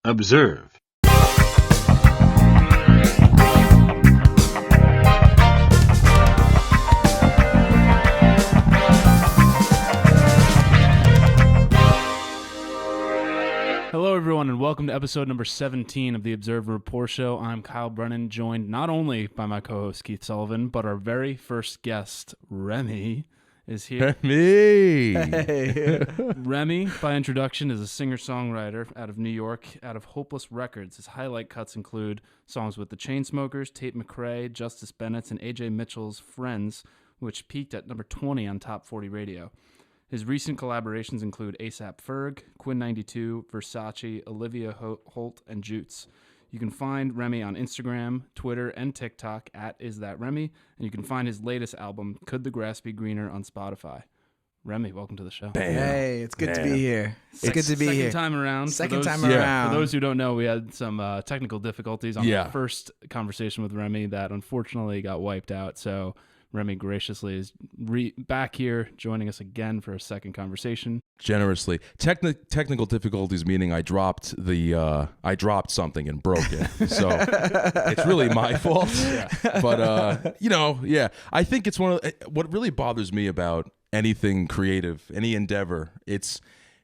Observe. Hello, everyone, and welcome to episode number 17 of the Observe and Rapport Show. I'm Kyle Brennan, joined not only by my co-host Keith Sullivan, but our very first guest, Remy, is here. Remy! Hey. Remy, by introduction, is a singer-songwriter out of New York, out of Hopeless Records. His highlight cuts include songs with the Chainsmokers, Tate McRae, Justice Bennett's, and AJ Mitchell's Friends, which peaked at number 20 on Top 40 Radio. His recent collaborations include A$AP Ferg, Quinn92, Versace, Olivia Holt, and Jutes. You can find Remy on Instagram, Twitter, and TikTok at IsThatRemy, and you can find his latest album, Could the Grass Be Greener, on Spotify. Remy, welcome to the show. Damn. Hey, it's good to be here. It's good to be Second here. time around. Second time For around. those who don't know, we had some technical difficulties on the first conversation with Remy that unfortunately got wiped out, so Remy graciously is back here joining us again for a second conversation. Generously. Technical difficulties meaning I dropped something and broke it. So it's really my fault. Yeah. But I think it's what really bothers me about anything creative, any endeavor, it's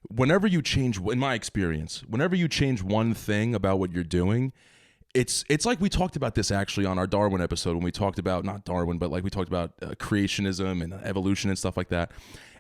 whenever you change, in my experience, whenever you change one thing about what you're doing, it's like we talked about this actually on our Darwin episode when we talked about, not Darwin, but like we talked about creationism and evolution and stuff like that.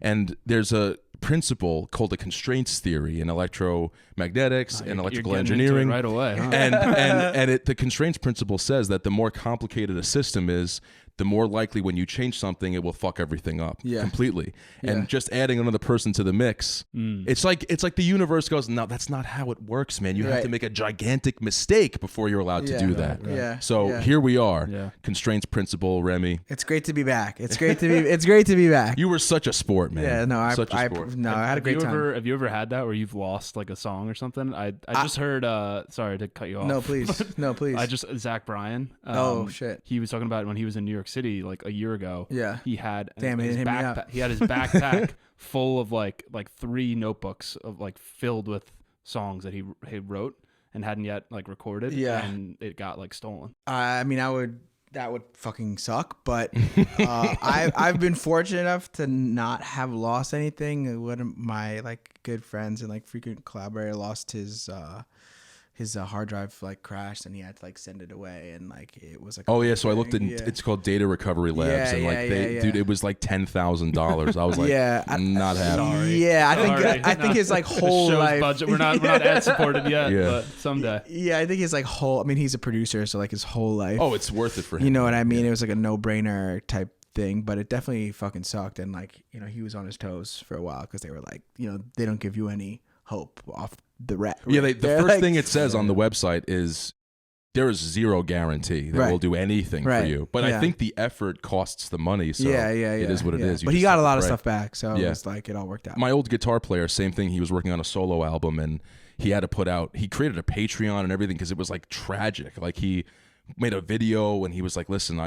And there's a principle called the constraints theory in electromagnetics and electrical engineering. Right away. Huh? And the constraints principle says that the more complicated a system is, the more likely when you change something, it will fuck everything up completely. Yeah. And just adding another person to the mix, it's like the universe goes, no, that's not how it works, man. You have to make a gigantic mistake before you're allowed to do that. Right. Yeah. So here we are. Yeah. Constraints principle, Remy. It's great to be back. It's great to be back. You were such a sport, man. Yeah, no, I had a great time. Have you ever had that where you've lost like a song or something? I just heard. Sorry to cut you off. No, please. No, please. Zach Bryan. Oh shit. He was talking about when he was in New York City like a year ago. Yeah. He had his backpack. He had his backpack full of like 3 notebooks of like filled with songs that he wrote and hadn't yet like recorded. Yeah. And it got like stolen. I mean, that would fucking suck, but I've been fortunate enough to not have lost anything. One of my like good friends and like frequent collaborator lost his hard drive like crashed and he had to like send it away and like it was like so I looked at it's called Data Recovery Labs dude, it was like $10,000. I was like not happy. I think his like whole life budget. We're not ad supported yet, but someday. Yeah, I think his like whole, I mean he's a producer, so like his whole life. Oh, it's worth it for him. You know what I mean? It was like a no-brainer type thing, but it definitely fucking sucked. And like, you know, he was on his toes for a while because they were like, you know, they don't give you any hope off the rep. Yeah, the first thing it says on the website is there is zero guarantee that we'll do anything for you. But I think the effort costs the money, so it is what it is. But he got a lot of stuff back, so it was like it all worked out. My old guitar player, same thing. He was working on a solo album, and he had to he created a Patreon and everything because it was like tragic. Like he made a video and he was like, listen,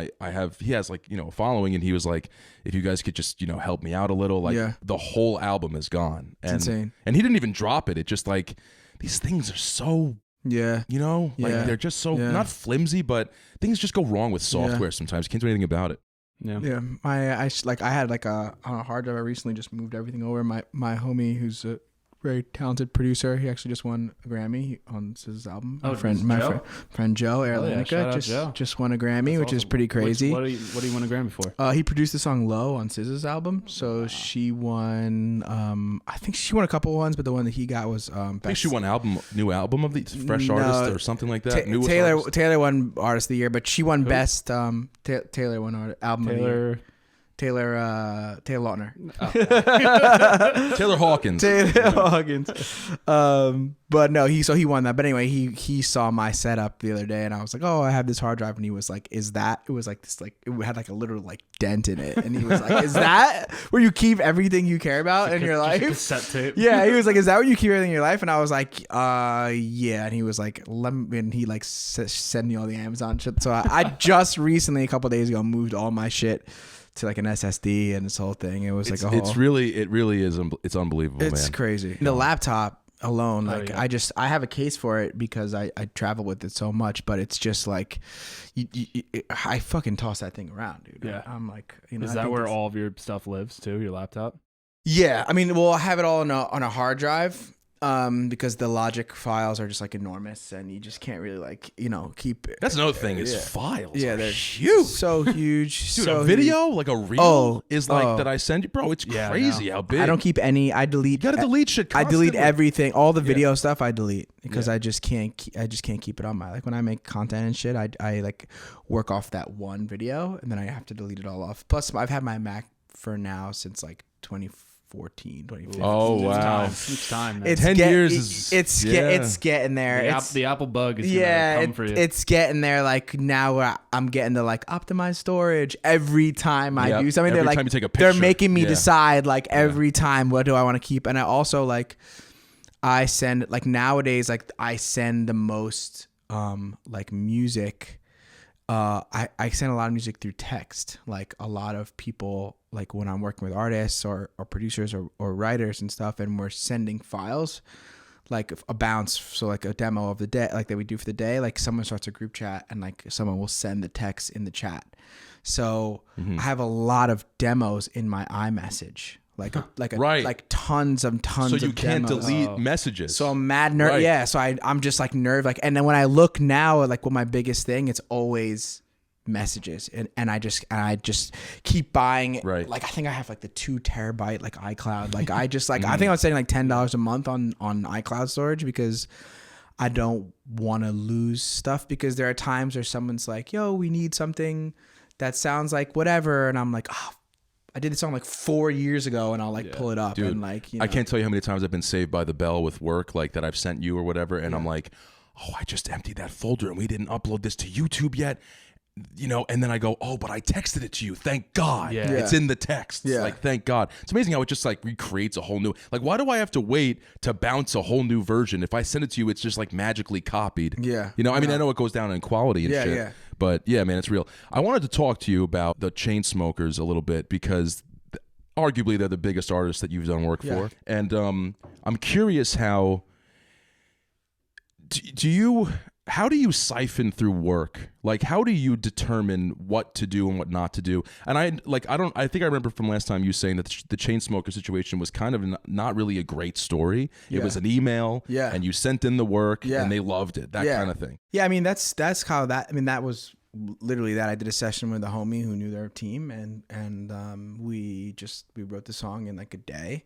he has like, you know, a following, and he was like, if you guys could just, you know, help me out a little, like the whole album is gone. And, it's insane. And he didn't even drop it. It just like, these things are so, you know, like they're just so not flimsy, but things just go wrong with software sometimes. You can't do anything about it. Yeah. I had like on a hard drive. I recently just moved everything over. My homie, who's a very talented producer, he actually just won a Grammy on his album. My friend Joe Erlanica just won a Grammy. That's which awesome. Is pretty crazy. What do you win a Grammy for? He produced the song Low on SZA's album. So she won. I think she won a couple ones, but the one that he got was I think she won new album of the fresh artist or something like that. Taylor won Artist of the Year, but she won best. Taylor won album of the year. Taylor Lautner. Oh. Taylor Hawkins. But no, he won that. But anyway, he saw my setup the other day, and I was like, oh, I have this hard drive, and he was like, is that? It was like this, like it had like a literal like dent in it, and he was like, is that where you keep everything you care about in your life? Cassette tape. Yeah, he was like, is that where you keep everything in your life? And I was like, yeah. And he was like, and he like sent me all the Amazon shit. So I just recently, a couple of days ago, moved all my shit to like an SSD and this whole thing. It was like a whole. It really is. It's unbelievable. It's man. crazy. The laptop alone. Oh, Like yeah. I have a case for it because I travel with it so much, but it's just like, I fucking toss that thing around, dude. Yeah. I'm like, you know, Is I that think where it's- all of your stuff lives too? Your laptop? Yeah, I mean, well, I have it all on a hard drive. Because the Logic files are just like enormous, and you just can't really like, you know, keep. That's another thing. Is Yeah. files. Yeah, are they're huge. so huge. Dude, so a video like a reel Oh, is like oh. that I send you, bro. It's Yeah, I crazy know. how big. I don't keep any. I delete. You gotta delete shit. I delete Constantly. everything, all the Yeah. video stuff. I delete because Yeah. I just can't. I just can't keep it on my, like when I make content and shit. I like work off that one video and then I have to delete it all off. Plus, I've had my Mac for now since like 2014, 2015. Oh, wow. It's time. Man. It's 10 get- years it- is- it's yeah. it's getting there. the, It's the Apple bug is yeah, gonna come for you. it's getting there. Like now, where I'm getting to like optimize storage every time I Yep. do something. Every They're like time you take a they're picture. making me Yeah. decide like every time what do I want to keep. And I also like I send like nowadays like I send the most like music. I send a lot of music through text. Like a lot of people, like when I'm working with artists or producers or writers and stuff, and we're sending files, like a bounce, so like a demo of the day, like that we do for the day. Like someone starts a group chat, and like someone will send the text in the chat. So I have a lot of demos in my iMessage, like Right. like tons So of you can't demos. delete messages. So I'm mad nerd. Right. Yeah. So I'm just like nerve. Like, and then when I look now, like what my biggest thing, it's always messages. And I just keep buying. Right. Like, I think I have like the 2 terabyte, like iCloud. Like I just like, I think I'm spending like $10 a month on iCloud storage because I don't want to lose stuff, because there are times where someone's like, yo, we need something that sounds like whatever. And I'm like, oh, I did this song like 4 years ago, and I'll like pull it up. Dude, and like, you know. I can't tell you how many times I've been saved by the bell with work, like that I've sent you or whatever, and I'm like, oh, I just emptied that folder and we didn't upload this to YouTube yet. You know, and then I go, oh, but I texted it to you. Thank God. Yeah. It's in the text. Yeah. Like, thank God. It's amazing how it just like recreates a whole new, like, why do I have to wait to bounce a whole new version? If I send it to you, it's just like magically copied. Yeah. You know, I mean, I know it goes down in quality and Yeah, shit. yeah. But yeah, man, it's real. I wanted to talk to you about the Chainsmokers a little bit because arguably they're the biggest artists that you've done work for. And I'm curious how how do you siphon through work? Like, how do you determine what to do and what not to do? And I think I remember from last time you saying that the Chainsmoker situation was kind of not really a great story. It was an email, and you sent in the work, and they loved it, that kind of thing. Yeah, I mean that's how that. I mean that was literally that. I did a session with a homie who knew their team, and we wrote the song in like a day,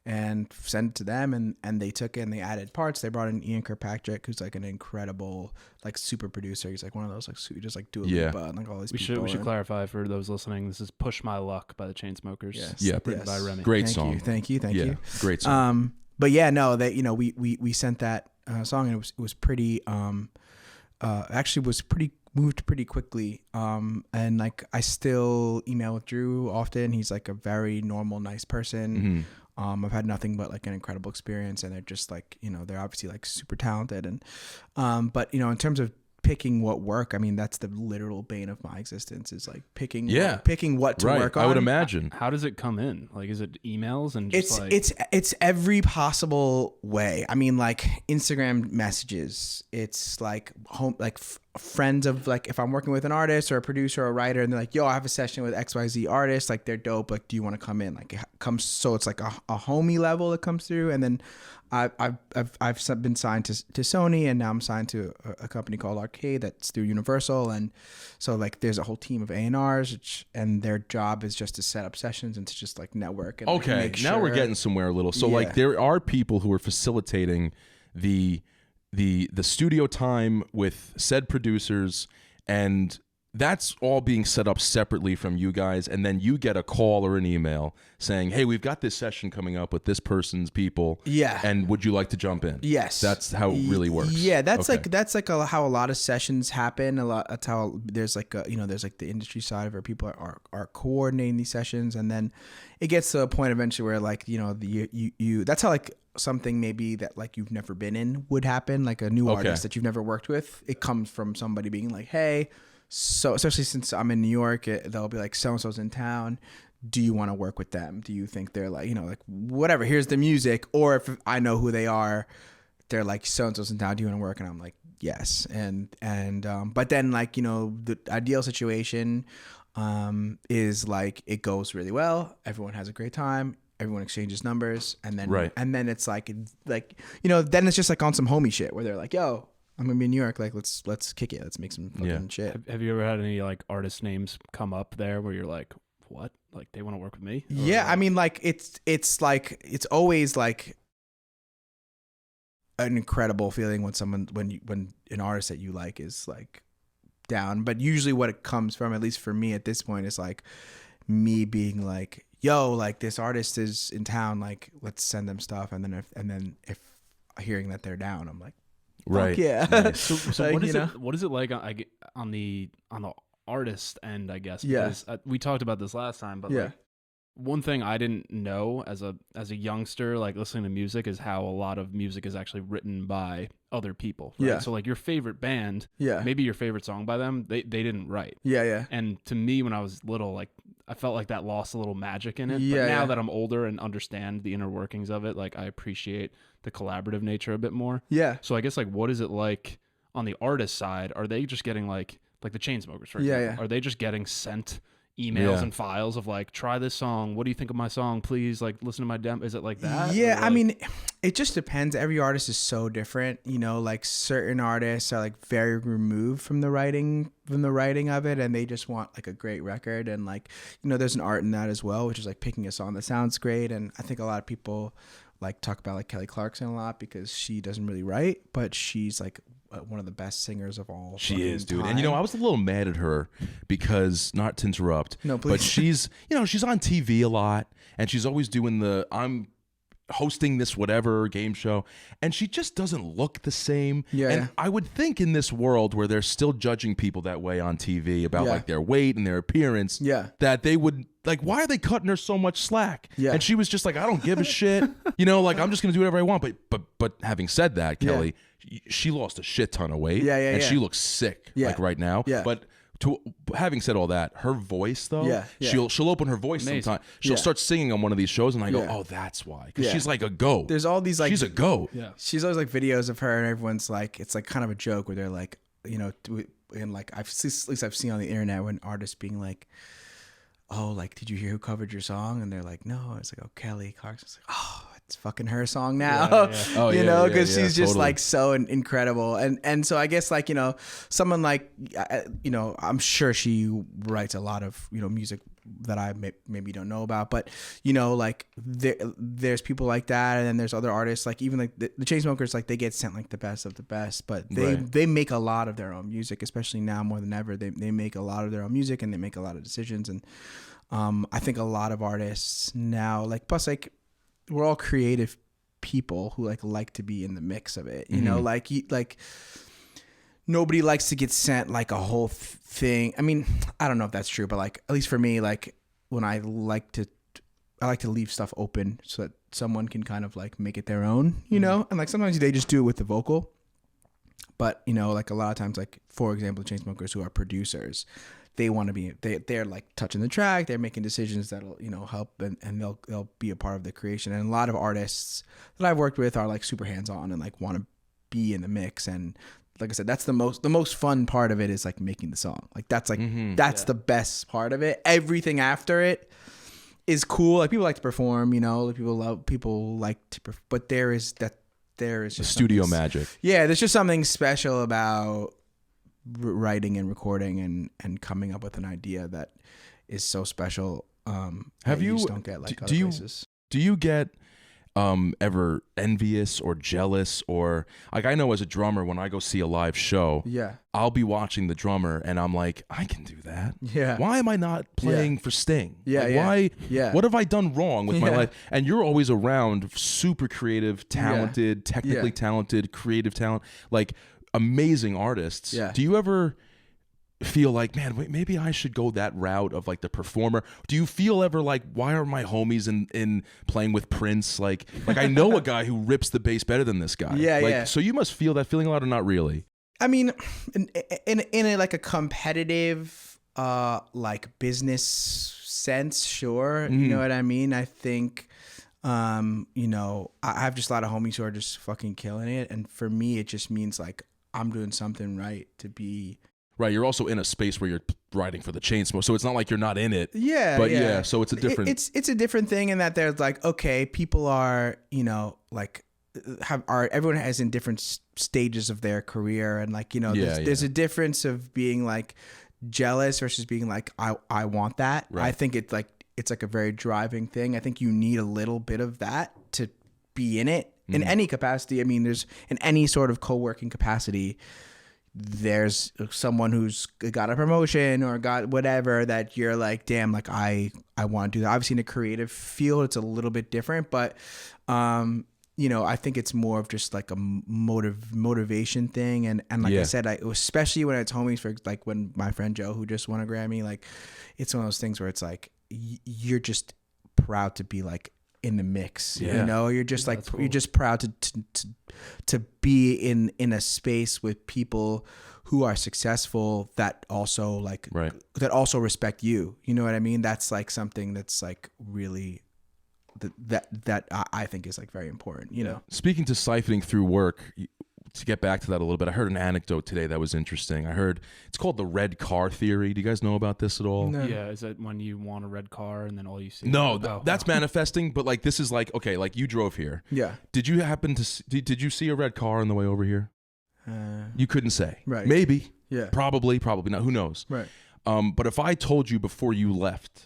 and sent it to them, and they took it and they added parts. They brought in Ian Kirkpatrick, who's like an incredible like super producer. He's like one of those like just like Dua Lipa and like all these people. We should clarify for those listening. This is "Push My Luck" by the Chainsmokers. Yeah, written by Remy. Great song. Thank you. Yeah, great song. But yeah, no, that we sent that song, and it was pretty actually was pretty moved pretty quickly. And like I still email with Drew often. He's like a very normal, nice person. I've had nothing but like an incredible experience, and they're just like, they're obviously like super talented. And but in terms of picking what work, I mean that's the literal bane of my existence, is like picking what to work on. I would imagine. How does it come in? Like, is it emails and just it's every possible way. I mean, like Instagram messages. It's like friends of, like, if I'm working with an artist or a producer or a writer, and they're like, yo, I have a session with XYZ artist, like they're dope, like do you want to come in? Like it comes, so it's like a homie level that comes through. And then I've been signed to Sony, and now I'm signed to a company called Arcade that's through Universal, and so like there's a whole team of A&Rs, and their job is just to set up sessions and to just like network. And, Okay, like, make now we're sure- getting somewhere a little. So like there are people who are facilitating the studio time with said producers, and that's all being set up separately from you guys, and then you get a call or an email saying, hey, we've got this session coming up with this person's people, and would you like to jump in? Yes, that's how it really works. Yeah, that's Okay. how a lot of sessions happen. That's how there's like there's like the industry side of where people are coordinating these sessions, and then it gets to a point eventually where like you that's how like something maybe that like you've never been in would happen, like a new artist that you've never worked with. It comes from somebody being like, hey. So especially since I'm in New York, they'll be like, so-and-so's in town. do you want to work with them? Do you think they're like, like whatever, here's the music. Or if I know who they are, they're like, so-and-so's in town, do you want to work? And I'm like, yes. And but then like, the ideal situation is like, it goes really well. Everyone has a great time. Everyone exchanges numbers. And then it's like, then it's just like on some homie shit where they're like, yo, I'm going to be in New York. Like, let's kick it. Let's make some fucking shit. Have you ever had any like artist names come up there where you're like, what? Like they want to work with me? Yeah. I mean, like it's like, it's always like an incredible feeling when an artist that you like is like down. But usually what it comes from, at least for me at this point, is like me being like, yo, like this artist is in town, like let's send them stuff. And then if hearing that they're down, I'm like, right. Yeah. Nice. So like, what is it like on the artist end, I guess? Yeah. Because we talked about this last time, but Yeah. like, one thing I didn't know as a youngster, like listening to music, is how a lot of music is actually written by other people. Right? Yeah. So like your favorite band, Yeah. maybe your favorite song by them, they didn't write. Yeah. Yeah. And to me, when I was little, like I felt like that lost a little magic in it. Yeah, But now yeah. that I'm older and understand the inner workings of it, like I appreciate the collaborative nature a bit more. Yeah. So I guess like, what is it like on the artist side? Are they just getting like the Chainsmokers, for Yeah, example? yeah. Are they just getting sent emails Yeah. and files of like, try this song? What do you think of my song? Please like listen to my demo. Is it like that? Yeah, Or, I like- mean, it just depends. Every artist is so different. Like certain artists are like very removed from the writing of it, and they just want like a great record. And like, there's an art in that as well, which is like picking a song that sounds great. And I think a lot of people like talk about like Kelly Clarkson a lot because she doesn't really write, but she's like one of the best singers of all. She fucking is, dude. time. And I was a little mad at her because, not to interrupt, No, please. but she's on TV a lot, and she's always doing I'm hosting this whatever game show, and she just doesn't look the same. Yeah, and yeah. I would think in this world where they're still judging people that way on TV about Yeah. like their weight and their appearance, Yeah. that they would like, why are they cutting her so much slack? Yeah. And she was just like, I don't give a shit. Like I'm just gonna do whatever I want. But having said that, Yeah. Kelly, she lost a shit ton of weight. Yeah, yeah, and yeah. she looks sick Yeah. like right now. Yeah. But having said all that, her voice though, Yeah, yeah. she'll open her voice Amazing. sometime. She'll Yeah. start singing on one of these shows, and I go, Yeah. oh, that's why, because Yeah. she's like a goat. There's all these like she's a goat. Yeah. she's always like videos of her, and everyone's like, it's like kind of a joke where they're like, and like at least I've seen on the internet when artists being like, oh, like, did you hear who covered your song? And they're like, no. It's like, oh, Kelly Clarkson's like, oh, it's fucking her song now. Yeah, yeah. Oh, you yeah, know, yeah, because yeah, she's just totally. like so incredible. And so I guess like, someone like, I'm sure she writes a lot of, music that I maybe don't know about, but like there's people like that. And then there's other artists, like even like the Chainsmokers, like they get sent like the best of the best, but they make a lot of their own music, especially now more than ever. They make a lot of their own music, and they make a lot of decisions. And I think a lot of artists now, like, plus like we're all creative people who like to be in the mix of it, like nobody likes to get sent like a whole thing. I mean, I don't know if that's true, but like at least for me, like when I like to leave stuff open so that someone can kind of like make it their own, and like sometimes they just do it with the vocal, but like a lot of times, like for example, Chainsmokers, who are producers, they want to be, they're like touching the track, they're making decisions that'll help, and they'll be a part of the creation. And a lot of artists that I've worked with are like super hands-on and like want to be in the mix. And like I said, that's the most fun part of it, is like making the song. Like that's like that's the best part of it. Everything after it is cool. Like people like to perform, people like to but there is just Studio something- magic. Yeah, there's just something special about writing and recording and coming up with an idea that is so special. Have that you- just don't get like do other you- places. Do you get ever envious or jealous, or like, I know as a drummer, when I go see a live show, Yeah. I'll be watching the drummer and I'm like, I can do that. Yeah. Why am I not playing for Sting? Yeah, Like, yeah. Why? Yeah. What have I done wrong with my Yeah. life? And you're always around super creative, talented, technically Yeah. talented, creative talent, like amazing artists. Yeah. Do you ever feel like, man, wait, maybe I should go that route of like the performer? Do you feel ever like, why are my homies in playing with Prince? Like I know a guy who rips the bass better than this guy. Yeah, like, yeah. So you must feel that feeling a lot, or not really? I mean, in a like a competitive like business sense, sure. You know what I mean? I think, you know, I have just a lot of homies who are just fucking killing it. And for me, it just means like I'm doing something right to be. Right, you're also in a space where you're writing for the Chainsmokers, so it's not like you're not in it. Yeah, but yeah, so it's a different. It's a different thing in that there's like, okay, people are, you know, like everyone has in different stages of their career, and like, you know, there's a difference of being like jealous versus being like I want that. Right. I think it's like a very driving thing. I think you need a little bit of that to be in it in any capacity. I mean, there's in any sort of co-working capacity. There's someone who's got a promotion or got whatever that you're like, damn, like I want to do that. Obviously in a creative field, it's a little bit different, but, you know, I think it's more of just like a motivation thing. And like I said, especially when it's homies, for like when my friend Joe, who just won a Grammy, like it's one of those things where it's like, you're just proud to be like in the mix, you know, you're just like, cool. You're just proud to be in a space with people who are successful that also like, that also respect you. You know what I mean? That's like something that's like really that I think is like very important, you know? Speaking to siphoning through work, to get back to that a little bit, I heard an anecdote today that was interesting. I heard it's called the red car theory. Do you guys know about this at all? No. Yeah, is that when you want a red car and then all you see? No, that's manifesting. But like this is like, okay, like you drove here. Yeah. Did you happen to did you see a red car on the way over here? You couldn't say. Right. Maybe. Yeah. Probably not. Who knows? Right. But if I told you before you left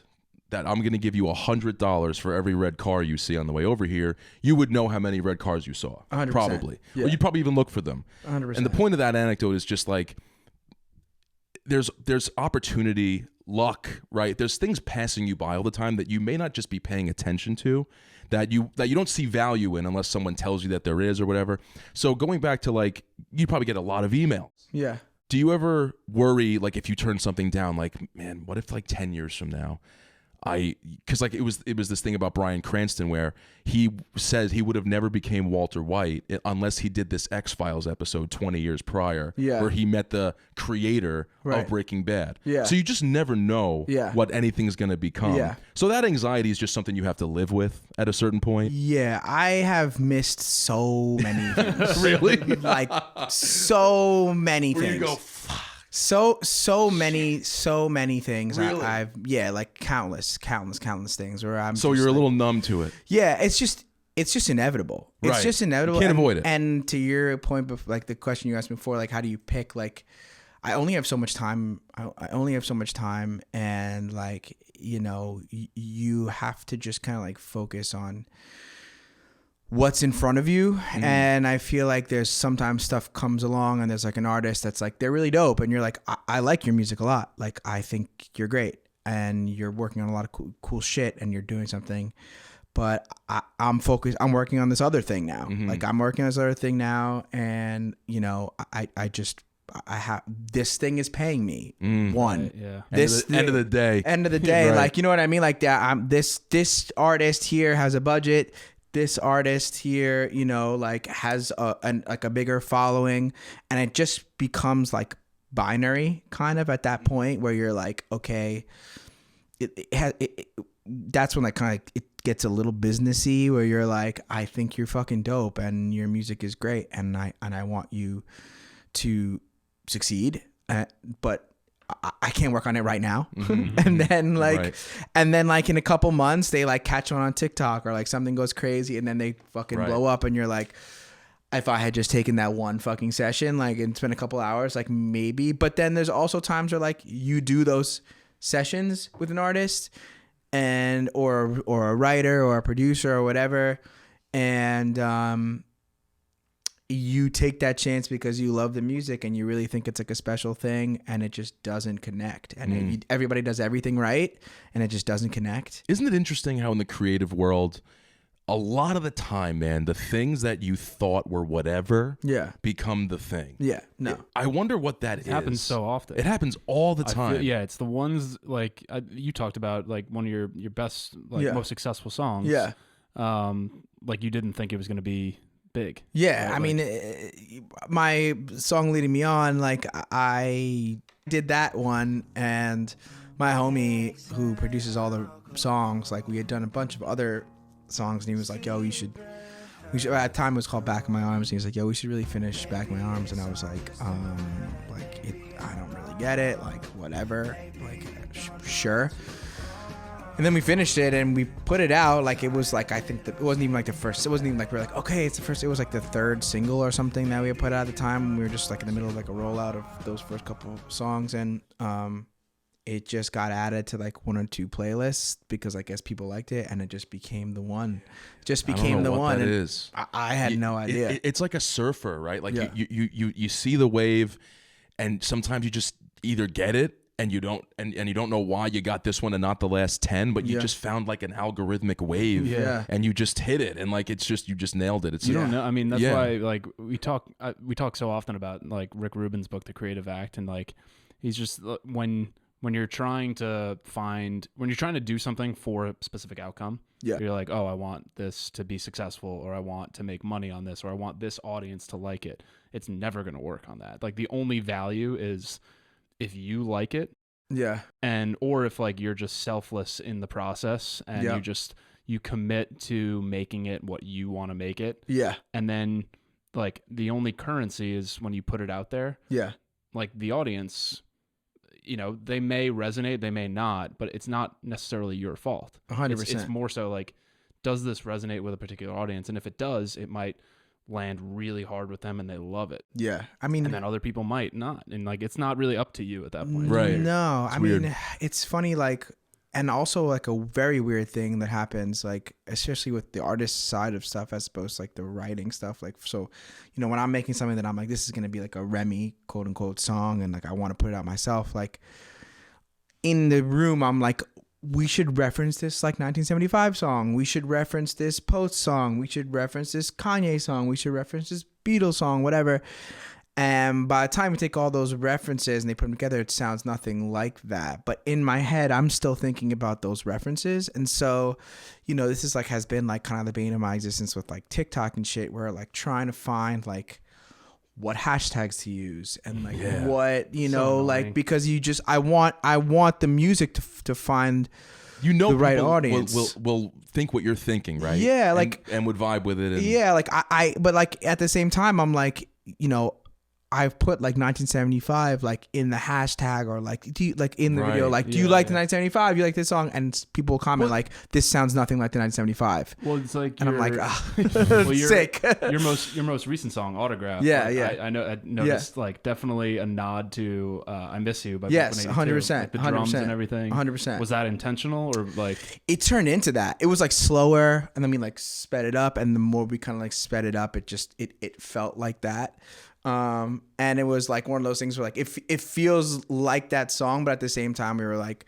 that I'm going to give you $100 for every red car you see on the way over here, you would know how many red cars you saw. 100%. Probably. Yeah. Or you'd probably even look for them. 100%. And the point of that anecdote is just like, there's opportunity, luck, right? There's things passing you by all the time that you may not just be paying attention to, that you don't see value in unless someone tells you that there is or whatever. So going back to like, you probably get a lot of emails. Yeah. Do you ever worry, like if you turn something down, like, man, what if like 10 years from now, because like it was this thing about Bryan Cranston where he says he would have never became Walter White unless he did this X-Files episode 20 years prior, where he met the creator of Breaking Bad. Yeah. So you just never know what anything's going to become. Yeah. So that anxiety is just something you have to live with at a certain point. Yeah, I have missed so many things. Really? Like so many things. Where you go, So many things. Really? I've like countless things where I'm. So you're a little numb to it. Yeah, it's just inevitable. It's just inevitable. You can't avoid it. And to your point, like the question you asked me before, like how do you pick? Like, I only have so much time. I only have so much time, and like you know, you have to just kind of like focus on what's in front of you. And I feel like there's sometimes stuff comes along and there's like an artist that's like, they're really dope. And you're like, I like your music a lot. Like, I think you're great and you're working on a lot of cool shit and you're doing something, but I'm focused. I'm working on this other thing now. Like I'm working on this other thing now. And you know, I have, this thing is paying me one. Yeah. End of the day, right. Like, you know what I mean? Like that, this artist here has a budget. This artist here, you know, like has a bigger following, and it just becomes like binary kind of at that point where you're like, okay, that's when like kind of it gets a little businessy where you're like, I think you're fucking dope and your music is great, and I want you to succeed, but I can't work on it right now. And then like in a couple months they like catch on TikTok or like something goes crazy and then they fucking blow up and you're like, if I had just taken that one fucking session like and spent a couple hours, like maybe. But then there's also times where like you do those sessions with an artist and or a writer or a producer or whatever, and you take that chance because you love the music and you really think it's like a special thing, and it just doesn't connect. And everybody does everything right, and it just doesn't connect. Isn't it interesting how in the creative world, a lot of the time, man, the things that you thought were whatever become the thing. Yeah, no. I wonder what that is. It happens so often. It happens all the time. It's the ones like you talked about, like one of your best, like most successful songs. Yeah. Like you didn't think it was going to be big. Yeah, right? I mean, my song "Leading Me On," like I did that one, and my homie who produces all the songs, like we had done a bunch of other songs, and he was like, yo, we should at the time it was called Back in My Arms, and he was like, yo, we should really finish Back in My Arms. And I was like, I don't really get it, like whatever, like sure. And then we finished it and we put it out. Like it was like, I think that it wasn't even like the first, it wasn't even like we're like, okay, it's the first, it was like the third single or something that we had put out at the time. We were just like in the middle of like a rollout of those first couple songs, and it just got added to like 1 or 2 playlists because I guess people liked it, and it just became the one. Just became the one. That is. I had no idea. It's like a surfer, right? Like Yeah. you see the wave, and sometimes you just either get it and you don't, and you don't know why you got this one and not the last 10, but you just found like an algorithmic wave, and you just hit it, and like it's just, you just nailed it. It's you don't know. I mean, that's why like we talk so often about like Rick Rubin's book, The Creative Act, and like he's just when you're trying to do something for a specific outcome, you're like, oh, I want this to be successful, or I want to make money on this, or I want this audience to like it. It's never going to work on that. Like the only value is if you like it, or if like you're just selfless in the process, and you commit to making it what you want to make it. And then like the only currency is when you put it out there. Like the audience, you know, they may resonate, they may not, but it's not necessarily your fault. 100%. It's more so like, does this resonate with a particular audience? And if it does, it might land really hard with them and they love it. I mean, and then other people might not. And like, it's not really up to you at that point. Right. No, It's I weird. mean, it's funny, like, and also like a very weird thing that happens, like, especially with the artist side of stuff as opposed to like the writing stuff. Like, so, you know, when I'm making something that I'm like, this is going to be like a Remy quote unquote song, and like, I want to put it out myself. Like in the room, I'm like, we should reference this like 1975 song. We should reference this Post song. We should reference this Kanye song. We should reference this Beatles song, whatever. And by the time we take all those references and they put them together, it sounds nothing like that. But in my head, I'm still thinking about those references. And so, you know, this is like, has been like kind of the bane of my existence with like TikTok and shit, where like trying to find like what hashtags to use and like what, you know, like, because you just, I want the music to find, you know, the right people audience will think what you're thinking, right? Yeah. Like, and would vibe with it. And, like but like at the same time, I'm like, you know, I've put like 1975 like in the hashtag, or like, do you, like in the video, like, do you like the 1975? You like this song? And people comment like, this sounds nothing like the 1975. Well, it's like, and I'm like, you're sick. your most recent song, Autograph. Yeah, like, I know. I noticed like definitely a nod to I Miss You by yes, Blink-182. 100%, like the drums 100%, and everything. 100%. Was that intentional, or like it turned into that? It was like slower, and then we like sped it up, and the more we kind of like sped it up, it just it felt like that. And it was like one of those things where like it feels like that song, but at the same time we were like,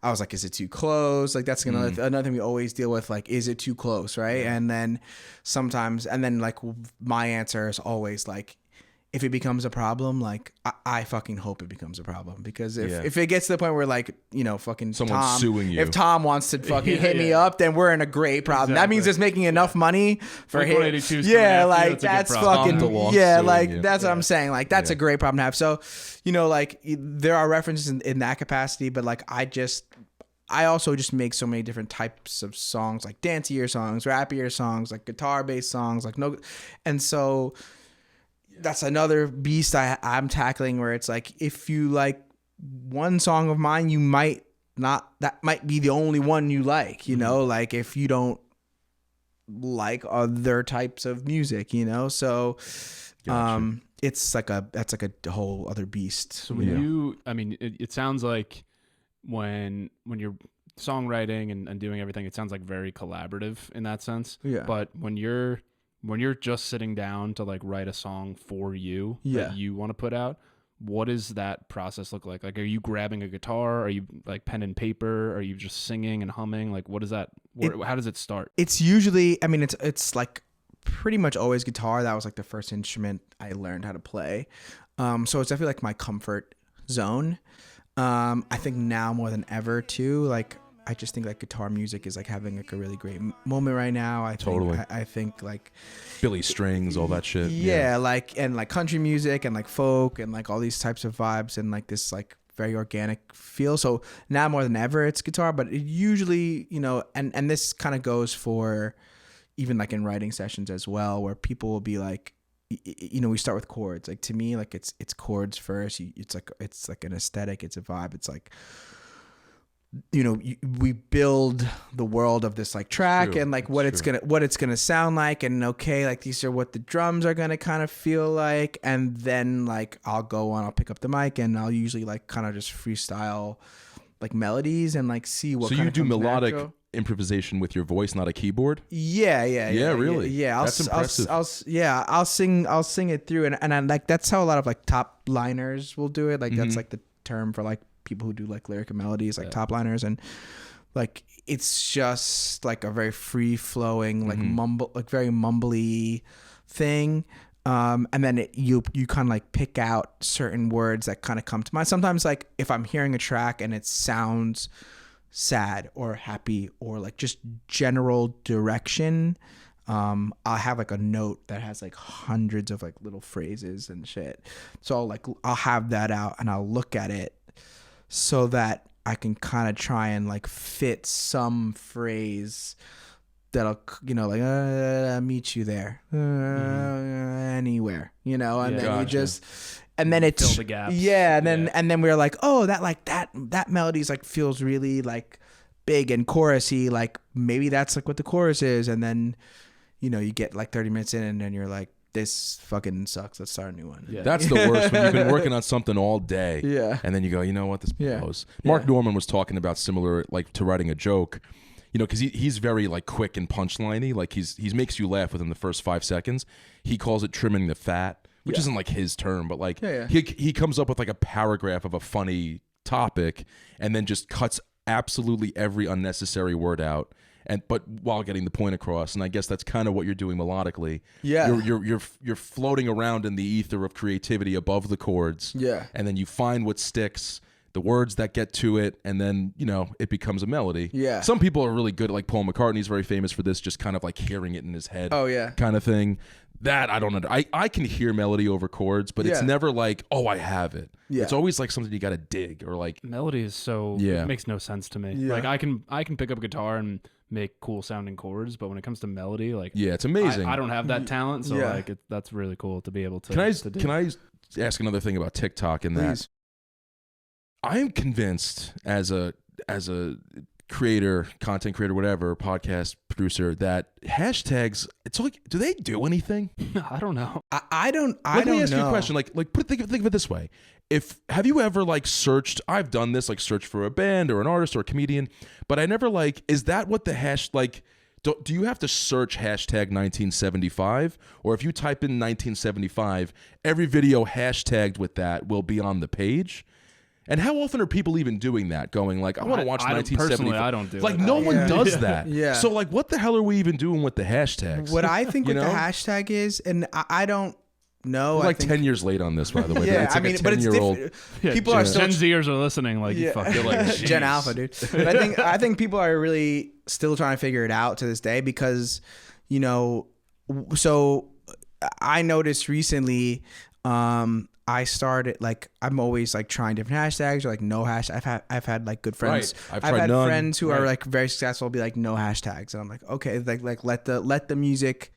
I was like, is it too close? Like that's another thing we always deal with, like, is it too close, right? And then sometimes, and then like my answer is always like, if it becomes a problem, like I fucking hope it becomes a problem, because if it gets to the point where like, you know, fucking someone's Tom, suing you. if Tom wants to fucking hit me up, then we're in a great problem. That means it's making enough money for him. Yeah, like that's fucking like that's what I'm saying. Like that's a great problem to have. So, you know, like there are references in that capacity, but like I also just make so many different types of songs, like dancier songs, rappier songs, like guitar based songs, like and so that's another beast I'm tackling, where it's like, if you like one song of mine, you might not, that might be the only one you like, you know, like if you don't like other types of music, you know, so it's like that's like a whole other beast. So when I mean, it sounds like when you're songwriting and doing everything, it sounds like very collaborative in that sense. Yeah. But when you're just sitting down to like write a song for you that you want to put out, what does that process look like? Like, are you grabbing a guitar? Are you like pen and paper? Are you just singing and humming? Like, what is that? How does it start? It's usually, I mean, it's like pretty much always guitar. That was like the first instrument I learned how to play. So it's definitely like my comfort zone. I think now more than ever too, like, I just think like guitar music is like having like a really great moment right now. I think like Billy Strings, all that shit. Yeah, like, and like country music and like folk and like all these types of vibes, and like this like very organic feel. So now more than ever, it's guitar, but it usually, and this kind of goes for even like in writing sessions as well, where people will be like, we start with chords. Like to me, like it's chords first. It's like an aesthetic. It's a vibe. It's like, we build the world of this like track and like what it's gonna sound like, and like these are what the drums are gonna kind of feel like, and then like I'll pick up the mic and I'll usually like kind of just freestyle like melodies and like see what. So kind you of do comes melodic natural. Improvisation with your voice, not a keyboard. Yeah, really. Yeah, That's impressive. I'll sing it through, and I like that's how a lot of like top liners will do it. Like that's like the term for like people who do like lyric and melodies, like top liners, and like it's just like a very free flowing, like very mumbly thing. And then you kind of like pick out certain words that kind of come to mind. Sometimes like if I'm hearing a track and it sounds sad or happy or like just general direction, I'll have like a note that has like hundreds of like little phrases and shit. So I'll have that out and I'll look at it so that I can kind of try and like fit some phrase that'll, like, meet you there, anywhere, and then gotcha. you just, and then it's, fill the gaps. And then we're like, oh, that melody's like feels really like big and chorusy, like maybe that's like what the chorus is. And then, you get like 30 minutes in and then you're like, this fucking sucks. Let's start a new one. Yeah. That's the worst when you've been working on something all day. Yeah. And then you go, you know what, this Yeah. blows. Mark Norman was talking about similar, like to writing a joke, because he's very like quick and punchliney. Like he makes you laugh within the first 5 seconds. He calls it trimming the fat, which isn't like his term, but like he comes up with like a paragraph of a funny topic and then just cuts absolutely every unnecessary word out. But while getting the point across, and I guess that's kind of what you're doing melodically. Yeah, you're floating around in the ether of creativity above the chords. Yeah, and then you find what sticks, the words that get to it, and then it becomes a melody. Yeah, some people are really good, like Paul McCartney's very famous for this, just kind of like hearing it in his head. Oh yeah, kind of thing. That I don't know. I can hear melody over chords, but it's never like, oh, I have it. Yeah. It's always like something you got to dig, or like melody is it makes no sense to me. Yeah. Like I can pick up a guitar and make cool sounding chords, but when it comes to melody, like it's amazing. I don't have that talent, so like that's really cool to be able to. Can I ask another thing about TikTok and that? I am convinced as a creator, content creator, whatever, podcast producer, that hashtags, it's like, do they do anything? I don't know. I don't Let me ask know. you a question. Think of it this way. Have you ever like searched, I've done this, like search for a band or an artist or a comedian, but I never like, is that what the do you have to search hashtag 1975? Or if you type in 1975, every video hashtagged with that will be on the page? And how often are people even doing that? Going like, I want to watch 1975. Personally, I don't do like it. no one does that. Yeah. So like, what the hell are we even doing with the hashtags? What I think what the hashtag is, and I don't know. We're like 10 years late on this, by the way. Yeah, it's like I mean, a but it's 10-year-old. different. People are still Gen Zers are listening. Like you fucking like Gen Alpha, dude. But I think people are really still trying to figure it out to this day because, so I noticed recently. I started like I'm always like trying different hashtags or like no hashtag. I've had like good friends. Right. I've had none. friends who are like very successful be like no hashtags, and I'm like okay, like let the music,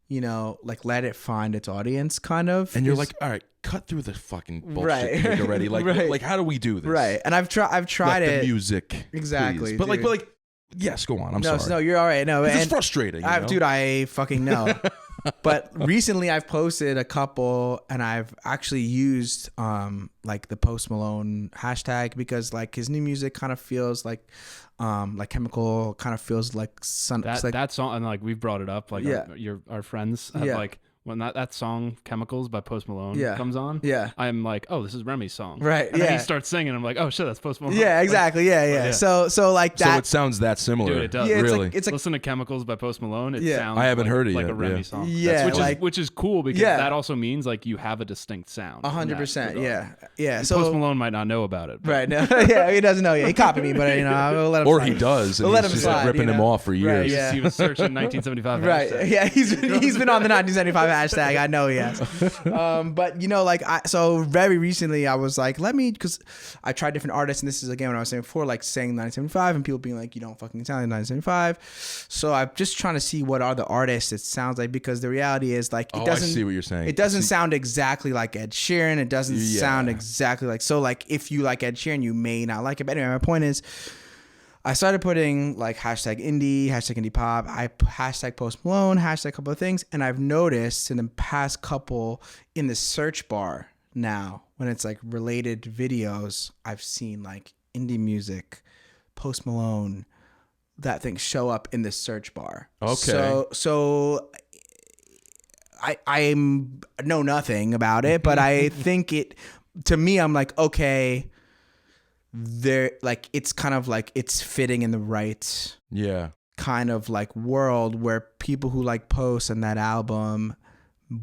like let it find its audience kind of. And you're like, all right, cut through the fucking bullshit Right. already. Like Right. like how do we do this? Right, and I've tried Let it. the music Exactly, please. But dude. like yes, go on. I'm No, sorry. no, you're all right. No, It's and frustrating. dude, I fucking know. But recently I've posted a couple and I've actually used like the Post Malone hashtag because like his new music kind of feels like Chemical kind of feels like that song, and like we've brought it up, like our friends have like when that song Chemicals by Post Malone comes on, I'm like, oh, this is Remy's song, right? And then he starts singing, I'm like, oh shit, that's Post Malone. Yeah, exactly. Like, So like that. So it sounds that similar. Dude, it does. Yeah, really. it's like listen to Chemicals by Post Malone. It sounds I haven't heard it like yet. a Remy song. Yeah, which is cool because that also means like you have a distinct sound. 100%. Yeah. And So Post Malone might not know about it. But. right. No, yeah, he doesn't know yet. He copied me, but I'll let him. Or slide. he does, and We'll let he's him just slide, ripping him off for years. Yeah. He was searching 1975. Right. hashtag. Yeah, he's been on the 1975 hashtag. I know he has. But you know, like so very recently I was like, because I tried different artists, and this is again what I was saying before, like saying 1975 and people being like, you don't fucking sound like 1975. So I'm just trying to see what are the artists it sounds like, because the reality is like it doesn't. I see what you're saying. It doesn't sound exactly like Ed Sheeran. It doesn't sound exactly like, so like if you like Ed Sheeran, you may not like it. But anyway, my point is, I started putting like hashtag indie pop, hashtag Post Malone, hashtag a couple of things. And I've noticed in the past couple in the search bar now, when it's like related videos, I've seen like indie music, Post Malone, that thing show up in the search bar. Okay. So I know nothing about it, but I think to me, I'm like, okay, there, like, it's kind of like it's fitting in the right kind of like world where people who like Post and that album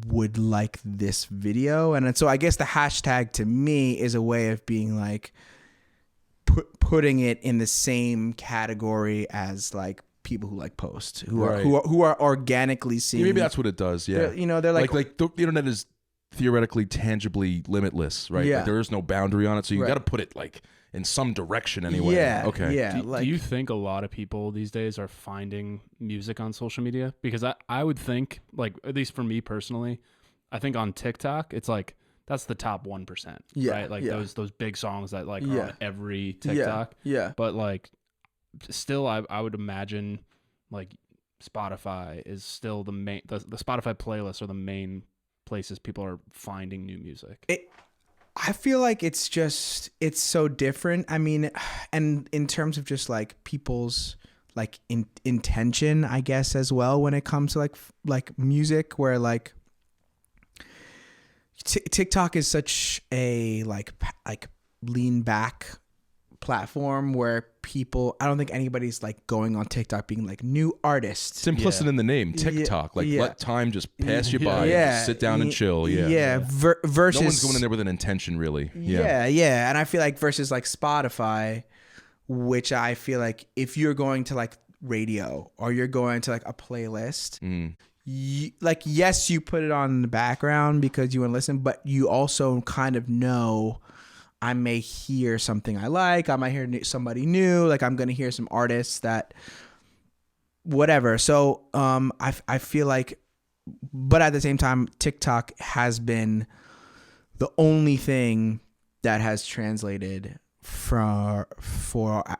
would like this video. And so I guess the hashtag to me is a way of being like putting it in the same category as like people who like Post, who are organically seeing. Maybe that's what it does. Yeah, they're like the internet is theoretically tangibly limitless, right? Yeah. Like, there is no boundary on it, so you got to put it like in some direction anyway. Yeah. Okay. Yeah. Do you think a lot of people these days are finding music on social media? Because I would think, like, at least for me personally, I think on TikTok, it's like that's the top 1%. Yeah. Right? Like those big songs that like are on every Yeah. TikTok. Yeah. But like still I would imagine like Spotify is still the main the Spotify playlists are the main places people are finding new music. I feel like it's so different. I mean, and in terms of just like people's like intention, I guess, as well, when it comes to like music, where like TikTok is such a like lean back platform where people, I don't think anybody's like going on TikTok being like new artists. It's implicit in the name, TikTok. Like let time just pass you by. Yeah. Just sit down and chill. Versus no one's going in there with an intention, really. Yeah. And I feel like versus like Spotify, which I feel like if you're going to like radio or you're going to like a playlist, like, yes, you put it on in the background because you want to listen, but you also kind of know, I may hear something I like. I might hear somebody new. Like, I'm going to hear some artists that whatever. So I feel like, but at the same time, TikTok has been the only thing that has translated for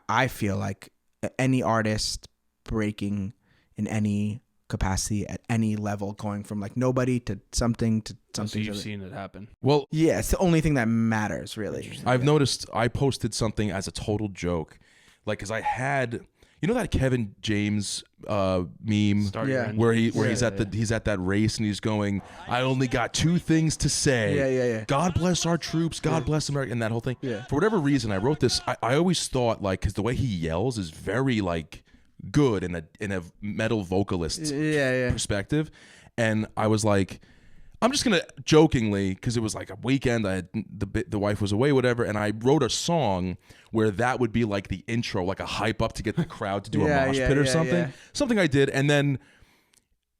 I feel like any artist breaking in any capacity at any level, going from like nobody to something to something. So you've seen it happen. Well, yeah, it's the only thing that matters, really. I've noticed I posted something as a total joke, like, because I had, you know, that Kevin James meme where he's at that race and he's going, I only got two things to say. Yeah. God bless our troops. God bless America, and that whole thing. Yeah. For whatever reason, I wrote this. I always thought, like, because the way he yells is very like good in a metal vocalist perspective, and I was like, I'm just gonna jokingly, because it was like a weekend, I had the wife was away, whatever, and I wrote a song where that would be like the intro, like a hype up to get the crowd to do a mosh pit or something. Something I did, and then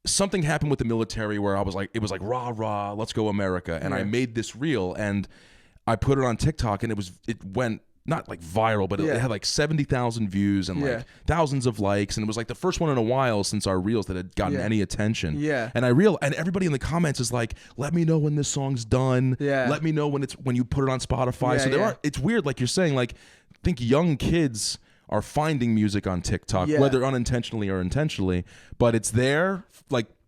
something happened with the military where I was like, it was like rah rah, let's go America, and I made this reel and I put it on TikTok, and it went not like viral, but it had like 70,000 views and like thousands of likes, and it was like the first one in a while since our reels that had gotten any attention. And and everybody in the comments is like, let me know when this song's done. Let me know when you put it on Spotify. So it's weird, like you're saying, like, I think young kids are finding music on TikTok, whether unintentionally or intentionally, but it's there.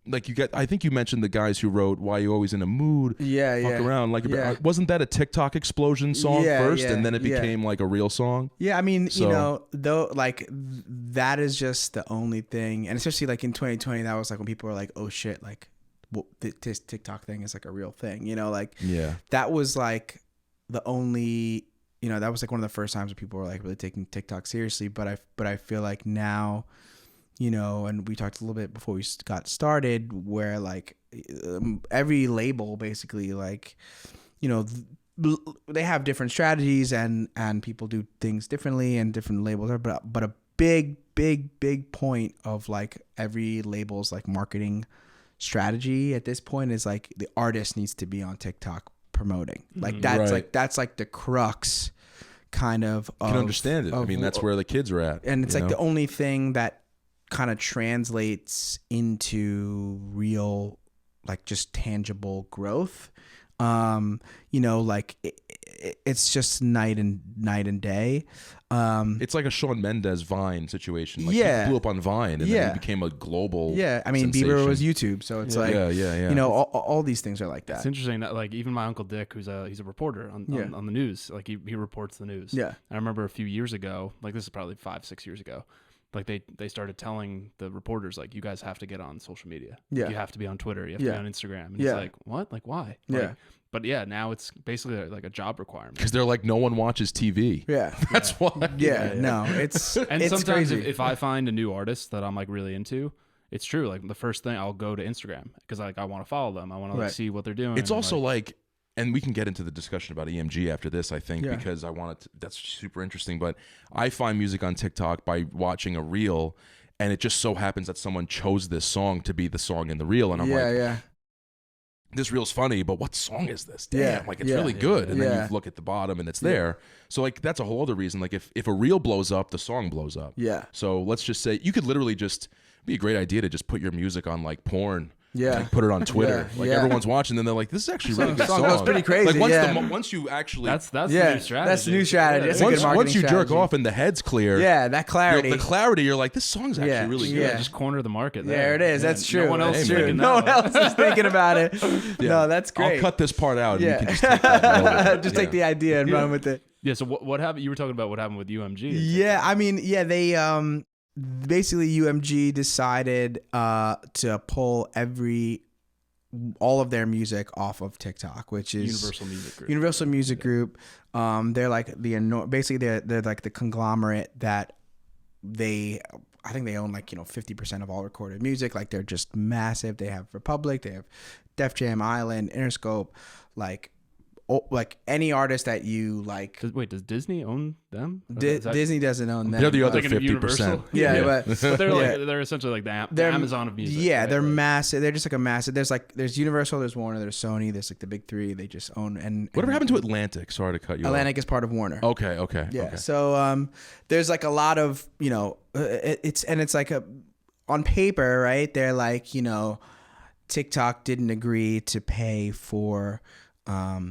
Like you get, I think you mentioned the guys who wrote "Why You Always in a Mood." Fuck around. Like, wasn't that a TikTok explosion song first, and then it became like a real song? Yeah, I mean, you know, though, like that is just the only thing, and especially like in 2020, that was like when people were like, "Oh shit!" Like, this TikTok thing is like a real thing, you know? Like, that was like the only, you know, that was like one of the first times where people were like really taking TikTok seriously. But I feel like now, you know, and we talked a little bit before we got started, where like every label basically, like, you know, they have different strategies and people do things differently, and different labels are, but a big point of like every label's like marketing strategy at this point is like the artist needs to be on TikTok promoting. Like that's Right. that's like the crux kind of. I can understand it. I mean, that's where the kids are at. and it's you like know? the only thing that kind of translates into real, like just tangible growth. You know, like it's just night and day. It's like a Shawn Mendes Vine situation. Like Yeah. he blew up on Vine and then he became a global. Yeah, I mean, sensation. Bieber was YouTube, so it's like, yeah. you know, all these things are like that. It's interesting that like even my Uncle Dick, he's a reporter on the news. Like he reports the news. Yeah. I remember a few years ago, like this is probably 5-6 years ago, like they started telling the reporters like, you guys have to get on social media. Yeah. You have to be on Twitter. You have to be on Instagram. And Yeah. it's like, what? Like why? Yeah. Like, but yeah, now it's basically like a job requirement. Because they're like, no one watches TV. Yeah. That's why. No, it's And it's sometimes crazy. if I find a new artist that I'm like really into, it's true. Like the first thing I'll go to Instagram because like I want to follow them. I want to like Right. see what they're doing. It's and, also like, and we can get into the discussion about EMG after this, I think, Yeah. because I want to, that's super interesting. But I find music on TikTok by watching a reel, and it just so happens that someone chose this song to be the song in the reel. And I'm like, this reel's funny, but what song is this? Damn, Yeah, like it's yeah, really good. And then yeah. you look at the bottom and it's there. So like that's a whole other reason. Like if a reel blows up, the song blows up. Yeah. So let's just say you could literally just be a great idea to just put your music on like porn. Yeah. Like put it on Twitter. Yeah, Like yeah. everyone's watching, and they're like, "This is actually a really good song song." goes pretty crazy, Like once yeah. once you actually that's the new strategy. That's the new strategy. That's a good once marketing you jerk strategy. off and the head's clear, that clarity. the clarity, you're like, "This song's actually Yeah, really Yeah, good." just corner the market. There it is. Yeah, That's true. No one else is Hey, man. thinking No that. one else is thinking about it. No, that's great. I'll cut this part out. Yeah. And you can just take that and run with it. Just take the idea and run with it. Yeah. So what happened? You were talking about what happened with UMG. Yeah, I mean, they basically UMG decided to pull all of their music off of TikTok, which is Universal Music Group. Universal Music Group. They're like basically they're like the conglomerate that I think they own like 50% of all recorded music. Like they're just massive. They have Republic, they have Def Jam, Island, Interscope, like any artist that you like. Wait, does Disney own them? Is that- Disney doesn't own them. They're the other Thinking of 50%. Universal? Yeah, but But they're essentially like the They're- Amazon of music. Yeah, right? they're Like- massive. They're just like a massive. There's Universal, there's Warner, there's Sony, there's like the big three. They just own Whatever happened to Atlantic? Sorry to cut you Atlantic is part of Warner. off. Okay. Yeah. Okay. So there's like a lot of it's like on paper, right? They're like TikTok didn't agree to pay for a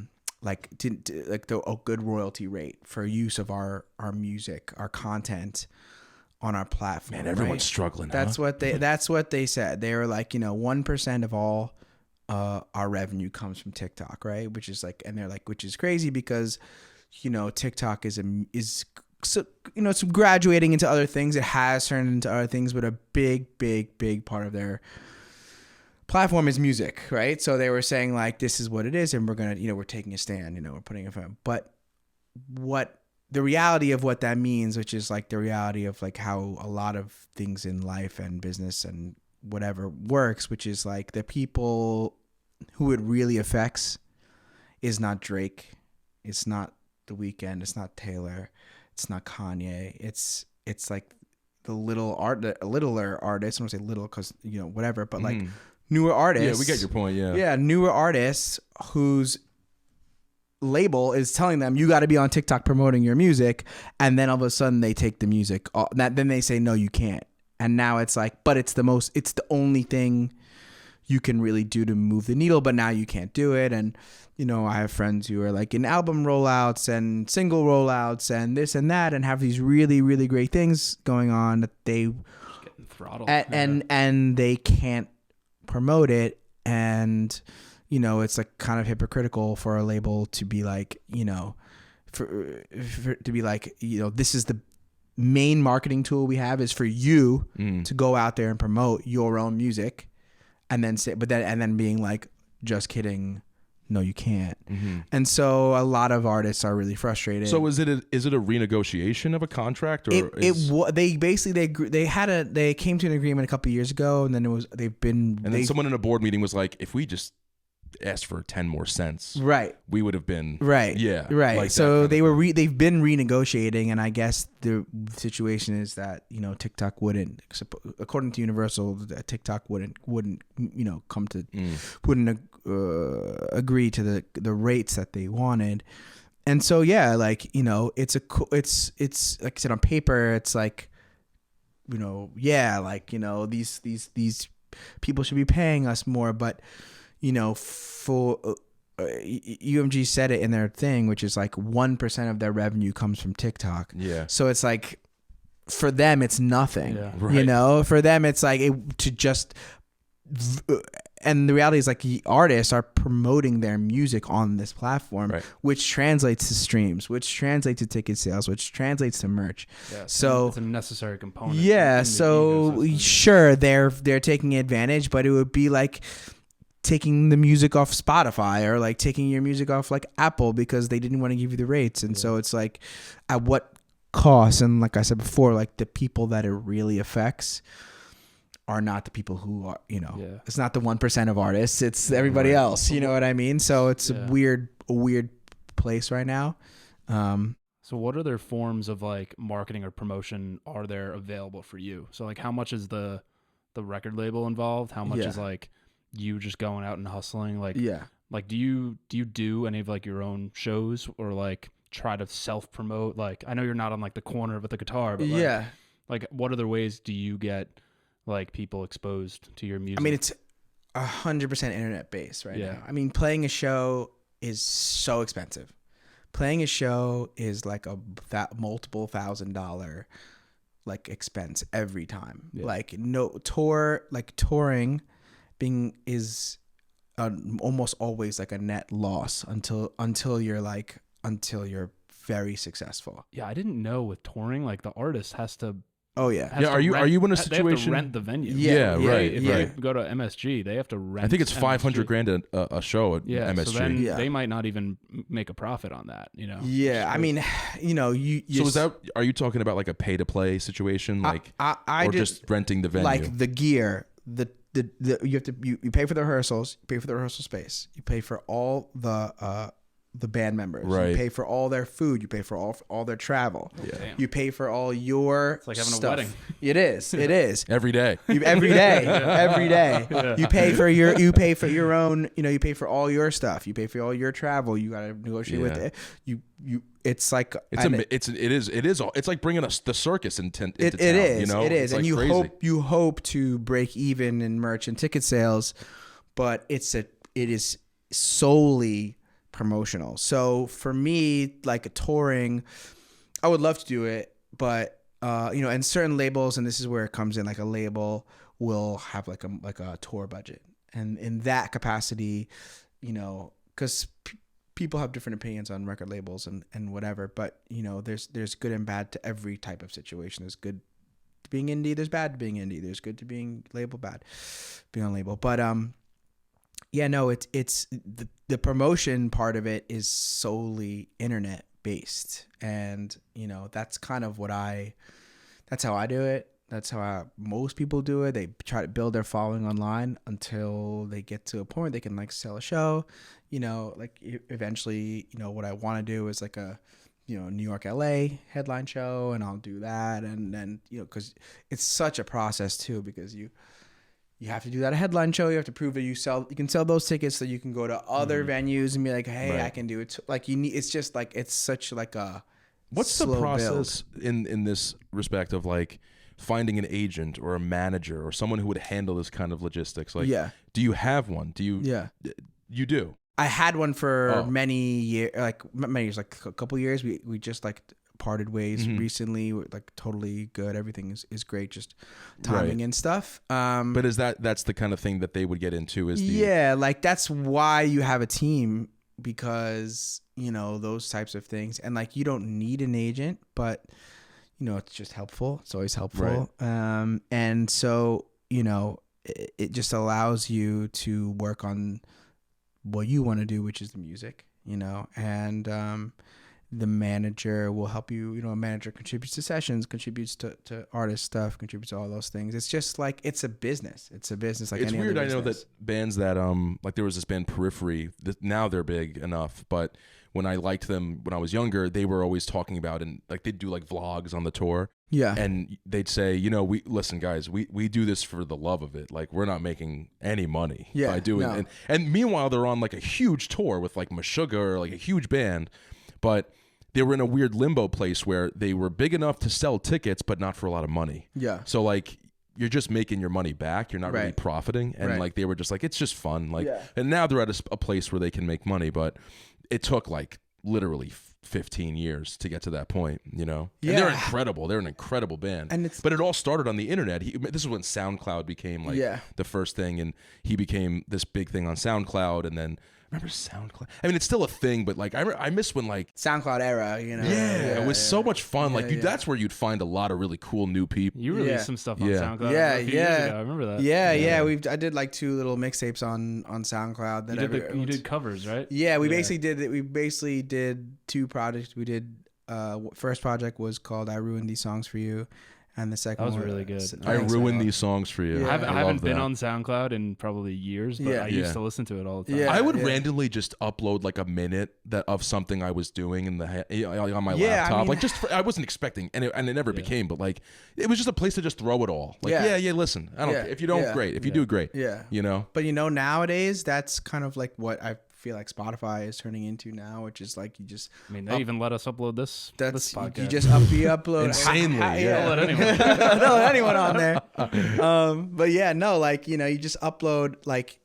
good royalty rate for use of our music, our content on our platform. Man, everyone's right? struggling. That's huh? what they said. They were like 1% of all our revenue comes from TikTok, right? Which is like, and they're like, which is crazy because TikTok is so, it's graduating into other things. It has turned into other things, but a big part of their platform is music, right? So they were saying like, this is what it is, and we're gonna, we're taking a stand, we're putting it in. But what the reality of what that means, which is like the reality of like how a lot of things in life and business and whatever works, which is like the people who it really affects is not Drake, it's not The Weeknd, it's not Taylor, it's not Kanye, it's like the littler artists. I don't say little because whatever, but like newer artists. Yeah, we get your point. Yeah. Yeah, newer artists whose label is telling them you got to be on TikTok promoting your music, and then all of a sudden they take the music. Then they say no, you can't. And now it's like, but it's the only thing you can really do to move the needle. But now you can't do it. And I have friends who are like in album rollouts and single rollouts and this and that, and have these really, really great things going on that they getting throttled. and they can't promote it. And it's like kind of hypocritical for a label to be like, to be like, this is the main marketing tool we have is for you to go out there and promote your own music, and then say, and then being like, just kidding, no, you can't. And so a lot of artists are really frustrated. So is it a renegotiation of a contract, or they came to an agreement a couple of years ago, and then then someone in a board meeting was like, if we just asked for 10 more cents, Right. we would have been Right. Yeah. Right. like that So kind of they've thing. been renegotiating, and I guess the situation is that TikTok wouldn't, according to Universal, that TikTok wouldn't come to wouldn't agree to the rates that they wanted, and so yeah, like it's like I said, on paper it's like these people should be paying us more, but for UMG said it in their thing, which is like 1% of their revenue comes from TikTok. Yeah. So it's like, for them, it's nothing. Yeah. Right. For them, it's like and the reality is like the artists are promoting their music on this platform, Right. which translates to streams, which translates to ticket sales, which translates to merch. Yeah, So it's a necessary component. yeah, in the so ecosystem. sure, they're taking advantage, but it would be like taking the music off Spotify or like taking your music off like Apple because they didn't want to give you the rates. And so it's like, at what cost? And like I said before, like the people that it really affects are not the people who are, it's not the 1% of artists, it's everybody else. You know what I mean? So it's a weird place right now. So what other forms of like marketing or promotion are there available for you? So like how much is the record label involved? How much is like you just going out and hustling? Like do you do any of like your own shows or like try to self promote? Like I know you're not on like the corner with the guitar, but like what other ways do you get like people exposed to your music? I mean, it's 100% internet based right now. I mean, playing a show is so expensive. Playing a show is like that multiple $1,000 like expense every time. Like touring is almost always like a net loss until you're very successful. Yeah, I didn't know with touring like the artist has to. Oh yeah. Are you in a They have situation? to rent the venue. Right. If Right. you go to MSG, they have to rent. I think it's MSG. $500,000 a show at MSG. So then they might not even make a profit on that. Yeah, I mean, Are you talking about like a pay to play situation, like, or just renting the venue? Like the gear, you pay for the rehearsals, you pay for the rehearsal space, you pay for all the band members, you pay for all their food, you pay for all their travel, you pay for all your It's like having stuff. a wedding. It is every day. every day. You pay for your own, you pay for all your stuff, you pay for all your travel, you got to negotiate with it. It's like it's like bringing us the circus into town. It is, and like you hope to break even in merch and ticket sales, but it is solely promotional. So for me, like a touring, I would love to do it, but and certain labels, and this is where it comes in, like a label will have like a tour budget, and in that capacity, because people have different opinions on record labels and whatever, but there's good and bad to every type of situation. There's good to being indie, there's bad to being indie, there's good to being label, bad being on label. But it's the promotion part of it is solely internet based, and that's kind of that's how I do it. That's how most people do it. They try to build their following online until they get to a point they can like sell a show. Like eventually, what I want to do is like a New York, LA headline show, and I'll do that, and then because it's such a process too, because you have to do that a headline show. You have to prove that you can sell those tickets so you can go to other venues and be like, hey, I can do it. Like it's just like, it's such like a What's the process in this respect of like finding an agent or a manager or someone who would handle this kind of logistics? Like, do you have one? Do you? Yeah, you do. I had one for many years, like a couple years. We just like parted ways recently. We're like totally good. Everything is great. Just timing and stuff. But that's the kind of thing that they would get into? Like that's why you have a team, because those types of things, and like you don't need an agent, but it's just helpful. It's always helpful. Right. And so it just allows you to work on what you want to do, which is the music, and the manager will help you. You know, a manager contributes to sessions, contributes to artist stuff, contributes to all those things. It's just like it's a business. It's a business like It's any weird. other I know business. that bands that like there was this band Periphery. That now they're big enough, but when I liked them when I was younger, they were always talking about, and like they'd do like vlogs on the tour. Yeah. And they'd say, you know, we listen, guys, we do this for the love of it. Like we're not making any money by doing no. it. And meanwhile, they're on like a huge tour with like Meshuggah or like a huge band, but they were in a weird limbo place where they were big enough to sell tickets, but not for a lot of money. Yeah. So like you're just making your money back. You're not really Right. profiting. And Right. like they were just like, it's just fun. Like, Yeah. and now they're at a place where they can make money, but it took like literally 15 years to get to that point, you know? And they're Yeah. incredible. They're an incredible band. And it's- but it all started on the internet. This is when SoundCloud became like Yeah. the first thing, and he became this big thing on SoundCloud. And then remember SoundCloud? I mean, it's still a thing, but like I miss when like SoundCloud era, you know. it was so much fun. Like yeah. that's where you'd find a lot of really cool new people. You released Yeah. some stuff on Yeah. SoundCloud Yeah, a few years ago. I remember that. Yeah. I did like 2 little mixtapes on SoundCloud. That You did covers, right? Yeah, we basically did 2 projects. We did first project was called "I Ruined These Songs for You," and the second That was one really good. I Thanks, ruined man. these songs for you. Yeah. I love haven't been that. on SoundCloud in probably years, but Yeah. I used Yeah. to listen to it all the time. Yeah. I would yeah. randomly just upload like a minute of something I was doing in on my Yeah, I laptop. mean- Like I wasn't expecting, and it never became, but like it was just a place to just throw it all. Like Yeah. listen, I don't Yeah. care if you don't, Yeah. great. If you do, great. Yeah. You know. But you know, nowadays that's kind of like what I feel like Spotify is turning into now, which is like you just I mean, they even let us upload this podcast. you just you upload Insanely, yeah. Don't let anyone. Don't let anyone on there. But yeah, no, like you know, you just upload like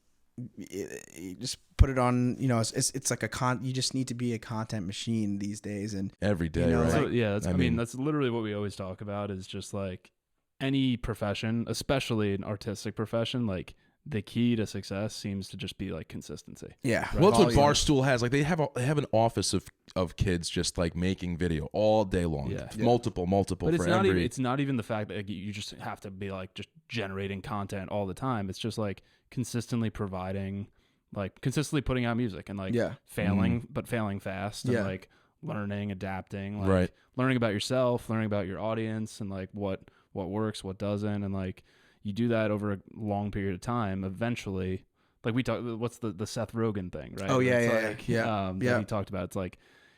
you just put it on. You know, it's like you just need to be a content machine these days, and Every day, You know, right? So, yeah, that's, I I mean, mean- that's literally what we always talk about is just like any profession, especially an artistic profession, like the key to success seems to just be like consistency. yeah. Well, that's what Volume. Barstool has. Like they have an office of kids just like making video all day long. Yeah. Multiple But it's for not every. even it's not even the fact that like, you just have to be like just generating content all the time. It's just like consistently providing, like consistently putting out music and like Yeah. failing, but failing fast and Yeah. like learning, adapting, like Right. learning about yourself, learning about your audience and like what works, what doesn't, and like you do that over a long period of time. Eventually, like we talked, what's the Seth Rogen thing, right? Oh, yeah, It's yeah, like, yeah. that Yeah. he talked about. It's like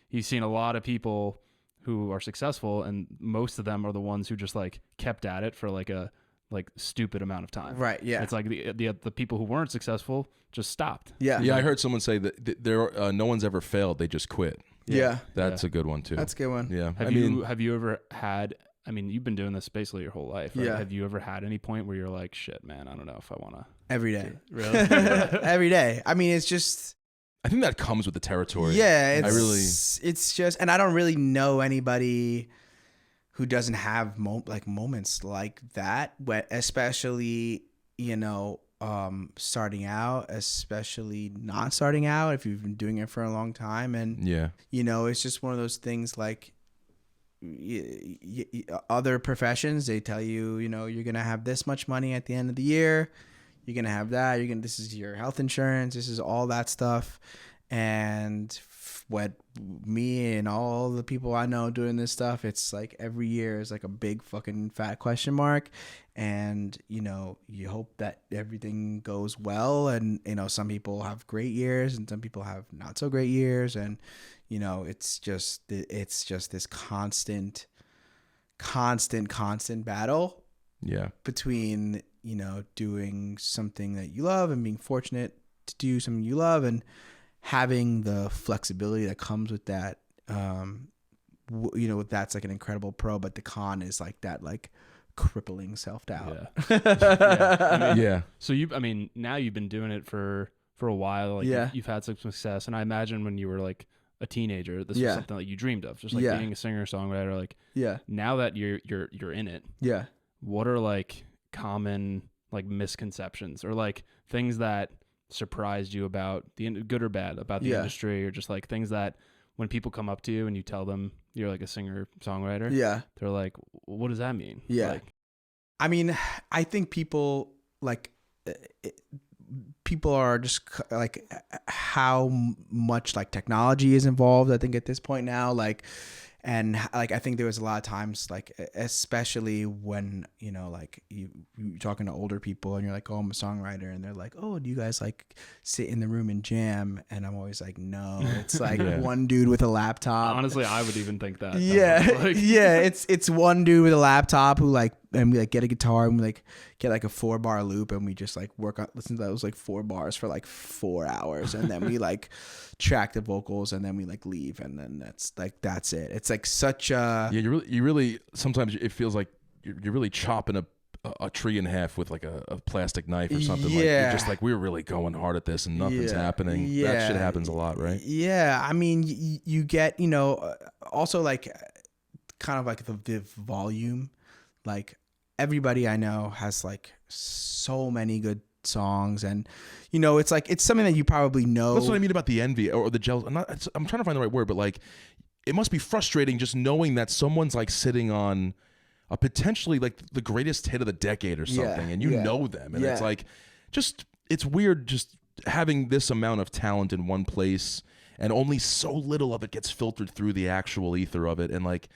he's seen a lot of people who are successful, and most of them are the ones who just like kept at it for like a stupid amount of time. Right. Yeah. It's like the people who weren't successful just stopped. Yeah. Yeah, I heard someone say that there no one's ever failed. They just quit. Yeah. That's a good one too. That's a good one. Yeah. Have you ever had? I mean, you've been doing this basically your whole life. Right? Yeah. Have you ever had any point where you're like, shit, man, I don't know if I want to. Every day. Really? Every day. I mean, it's just. I think that comes with the territory. Yeah, it's it's just, and I don't really know anybody who doesn't have moments like that, especially you know, starting out, especially not starting out if you've been doing it for a long time, and Yeah. you know, it's just one of those things like. Other professions, they tell you, you know, you're gonna have this much money at the end of the year. You're gonna have that. This is your health insurance. This is all that stuff. And what me and all the people I know doing this stuff, it's like every year is like a big fucking fat question mark. And you know, you hope that everything goes well. And you know, some people have great years, and some people have not so great years. And you know, it's just this constant battle Yeah. between, you know, doing something that you love and being fortunate to do something you love and having the flexibility that comes with that. You know, that's like an incredible pro, but the con is like that, like crippling self-doubt. Yeah. Yeah. So now you've been doing it for a while. Like Yeah. you've had some success, and I imagine when you were like a teenager, this was Yeah. something that you dreamed of, just like Yeah. being a singer songwriter. Like Yeah. now that you're in it, Yeah. what are like common like misconceptions or like things that surprised you about good or bad about the Yeah. industry, or just like things that when people come up to you and you tell them you're like a singer songwriter, Yeah. they're like, what does that mean? Yeah. Like, I mean, I think people like people are just like how much like technology is involved. I think at this point now, like, and like I think there was a lot of times like especially when like you're talking to older people and you're like, oh, I'm a songwriter, and they're like, oh, do you guys like sit in the room and jam? And I'm always like, no, it's like one dude with a laptop. Honestly, I would even think that. Yeah, Like, yeah, it's one dude with a laptop who like, and we like get a guitar and we like get like a 4-bar loop and we just like work on listen to those like 4 bars for like 4 hours, and then we like track the vocals, and then we like leave, and then that's it. It's like such a you really sometimes it feels like you're really chopping a tree in half with like a plastic knife or something. Like you're just like, we're really going hard at this and nothing's happening. That shit happens a lot, right? Yeah, I mean you get also like kind of like the volume, like everybody I know has like so many good songs, and it's like it's something that you probably know. That's what I mean about the envy or the jealous. I'm trying to find the right word, but like it must be frustrating just knowing that someone's like sitting on a potentially like the greatest hit of the decade or something, and you know them, and it's like it's weird just having this amount of talent in one place and only so little of it gets filtered through the actual ether of it, and like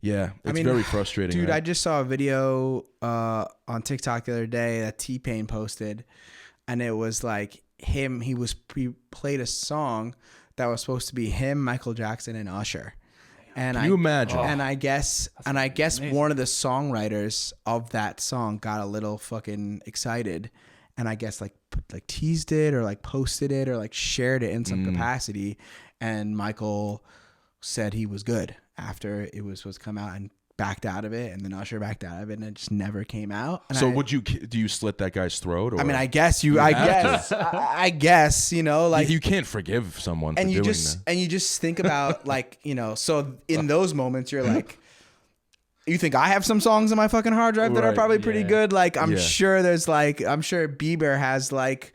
it's very frustrating, dude. right? I just saw a video on TikTok the other day that T-Pain posted, and it was like him. He played a song that was supposed to be him, Michael Jackson, and Usher. And Can you imagine? And I guess amazing. one of the songwriters of that song got a little fucking excited, and I guess like teased it or like posted it or like shared it in some capacity, and Michael said he was good after it was supposed to come out, and backed out of it, and then Usher backed out of it, and it just never came out. And so do you slit that guy's throat? Or? I mean, I guess I guess like you can't forgive someone and for you doing just that. and you just think about like so in those moments you're like, you think I have some songs in my fucking hard drive that are Right, probably pretty good, like I'm Yeah. sure there's like I'm sure Bieber has like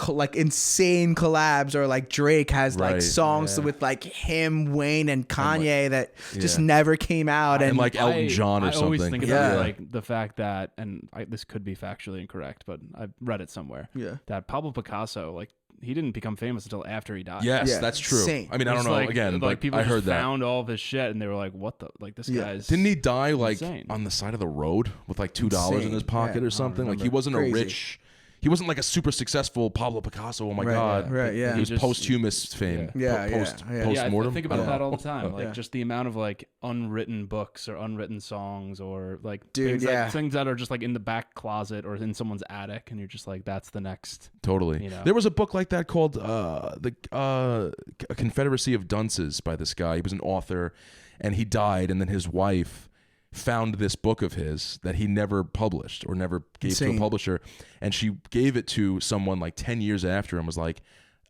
like insane collabs, or like Drake has like Right. songs with like him, Wayne, and Kanye that just never came out, and like Elton John or I always something. think about Yeah. like the fact that, and this could be factually incorrect, but I've read it somewhere. That Pablo Picasso, like he didn't become famous until after he died. Yes, Yeah, that's true. insane. I mean, I don't It's know. like, Again, like but people I just heard that. found all of his shit, and they were like, "What the? Like this guy's Didn't he die like insane. on the side of the road with like $2 in his Insane. pocket Yeah, or something? Like he remember. wasn't Crazy. a rich. He wasn't like a super successful Pablo Picasso. Oh my God! right, yeah. He was Just- posthumous fame. Yeah, yeah, Post yeah. Yeah, I mortem. think about that all the time. Like Yeah. just the amount of like unwritten books or unwritten songs or like Dude, things that are just like in the back closet or in someone's attic, and you're just like, that's the next. Totally. You know. There was a book like that called the A Confederacy of Dunces by this guy. He was an author, and he died, and then his wife found this book of his that he never published or never gave to Insane. a publisher, and she gave it to someone like 10 years after and was like,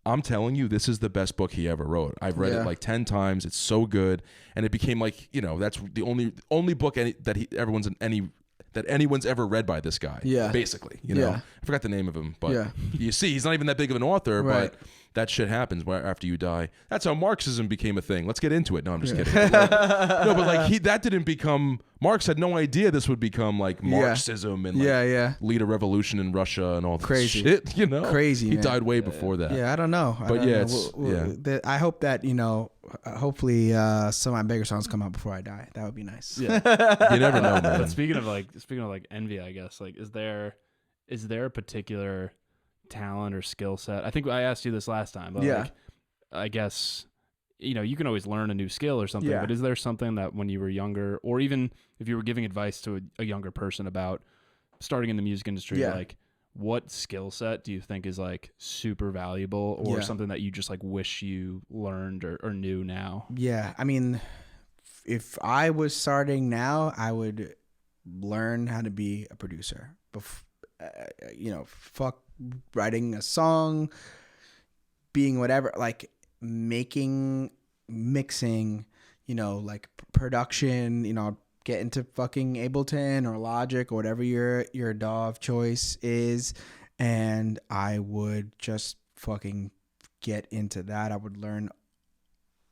I'm telling you, this is the best book he ever wrote. I've read it like 10 times. It's so good. And it became like, that's the only book that anyone's ever read by this guy. Yeah. Basically, you know. Yeah. I forgot the name of him, but Yeah. you see, he's not even that big of an author, Right. but that shit happens after you die. That's how Marxism became a thing. Let's get into it. No, I'm just kidding. But like that didn't become. Marx had no idea this would become like Marxism and like lead a revolution in Russia and all this Crazy. shit. Crazy, He man. died way before that. Yeah, I don't know. But yeah, I hope that hopefully some of my bigger songs come out before I die. That would be nice. Yeah. You never know, man. But speaking of like envy, I guess like is there a particular talent or skill set? I think I asked you this last time, but like, I guess you can always learn a new skill or something. Yeah. But is there something that when you were younger, or even if you were giving advice to a younger person about starting in the music industry, like what skill set do you think is like super valuable, or something that you just like wish you learned or knew now? Yeah, I mean, if I was starting now, I would learn how to be a producer. Fuck writing a song, being whatever, like making, mixing, like production, get into fucking Ableton or Logic or whatever your DAW of choice is, and I would just fucking get into that. I would learn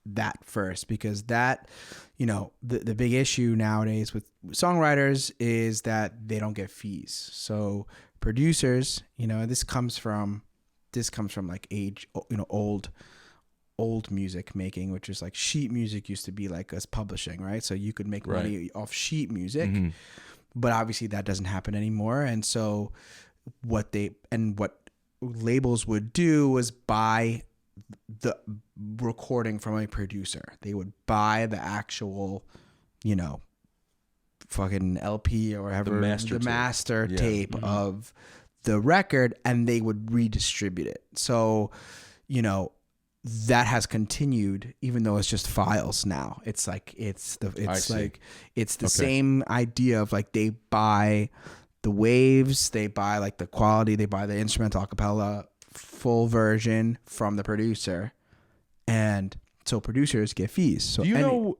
that first, because that, you know, the big issue nowadays with songwriters is that they don't get fees. So producers, you know, this comes from like old music making, which is like sheet music used to be like us publishing, right? So you could make money off sheet music, but obviously that doesn't happen anymore. And so what labels would do was buy the recording from a producer. They would buy the actual, you know, fucking LP or whatever, the master tape of the record, and they would redistribute it. So, you know, that has continued, even though it's just files now. It's like it's the same idea of like they buy the waves, they buy like the quality, they buy the instrumental acapella full version from the producer, and so producers get fees. So do you know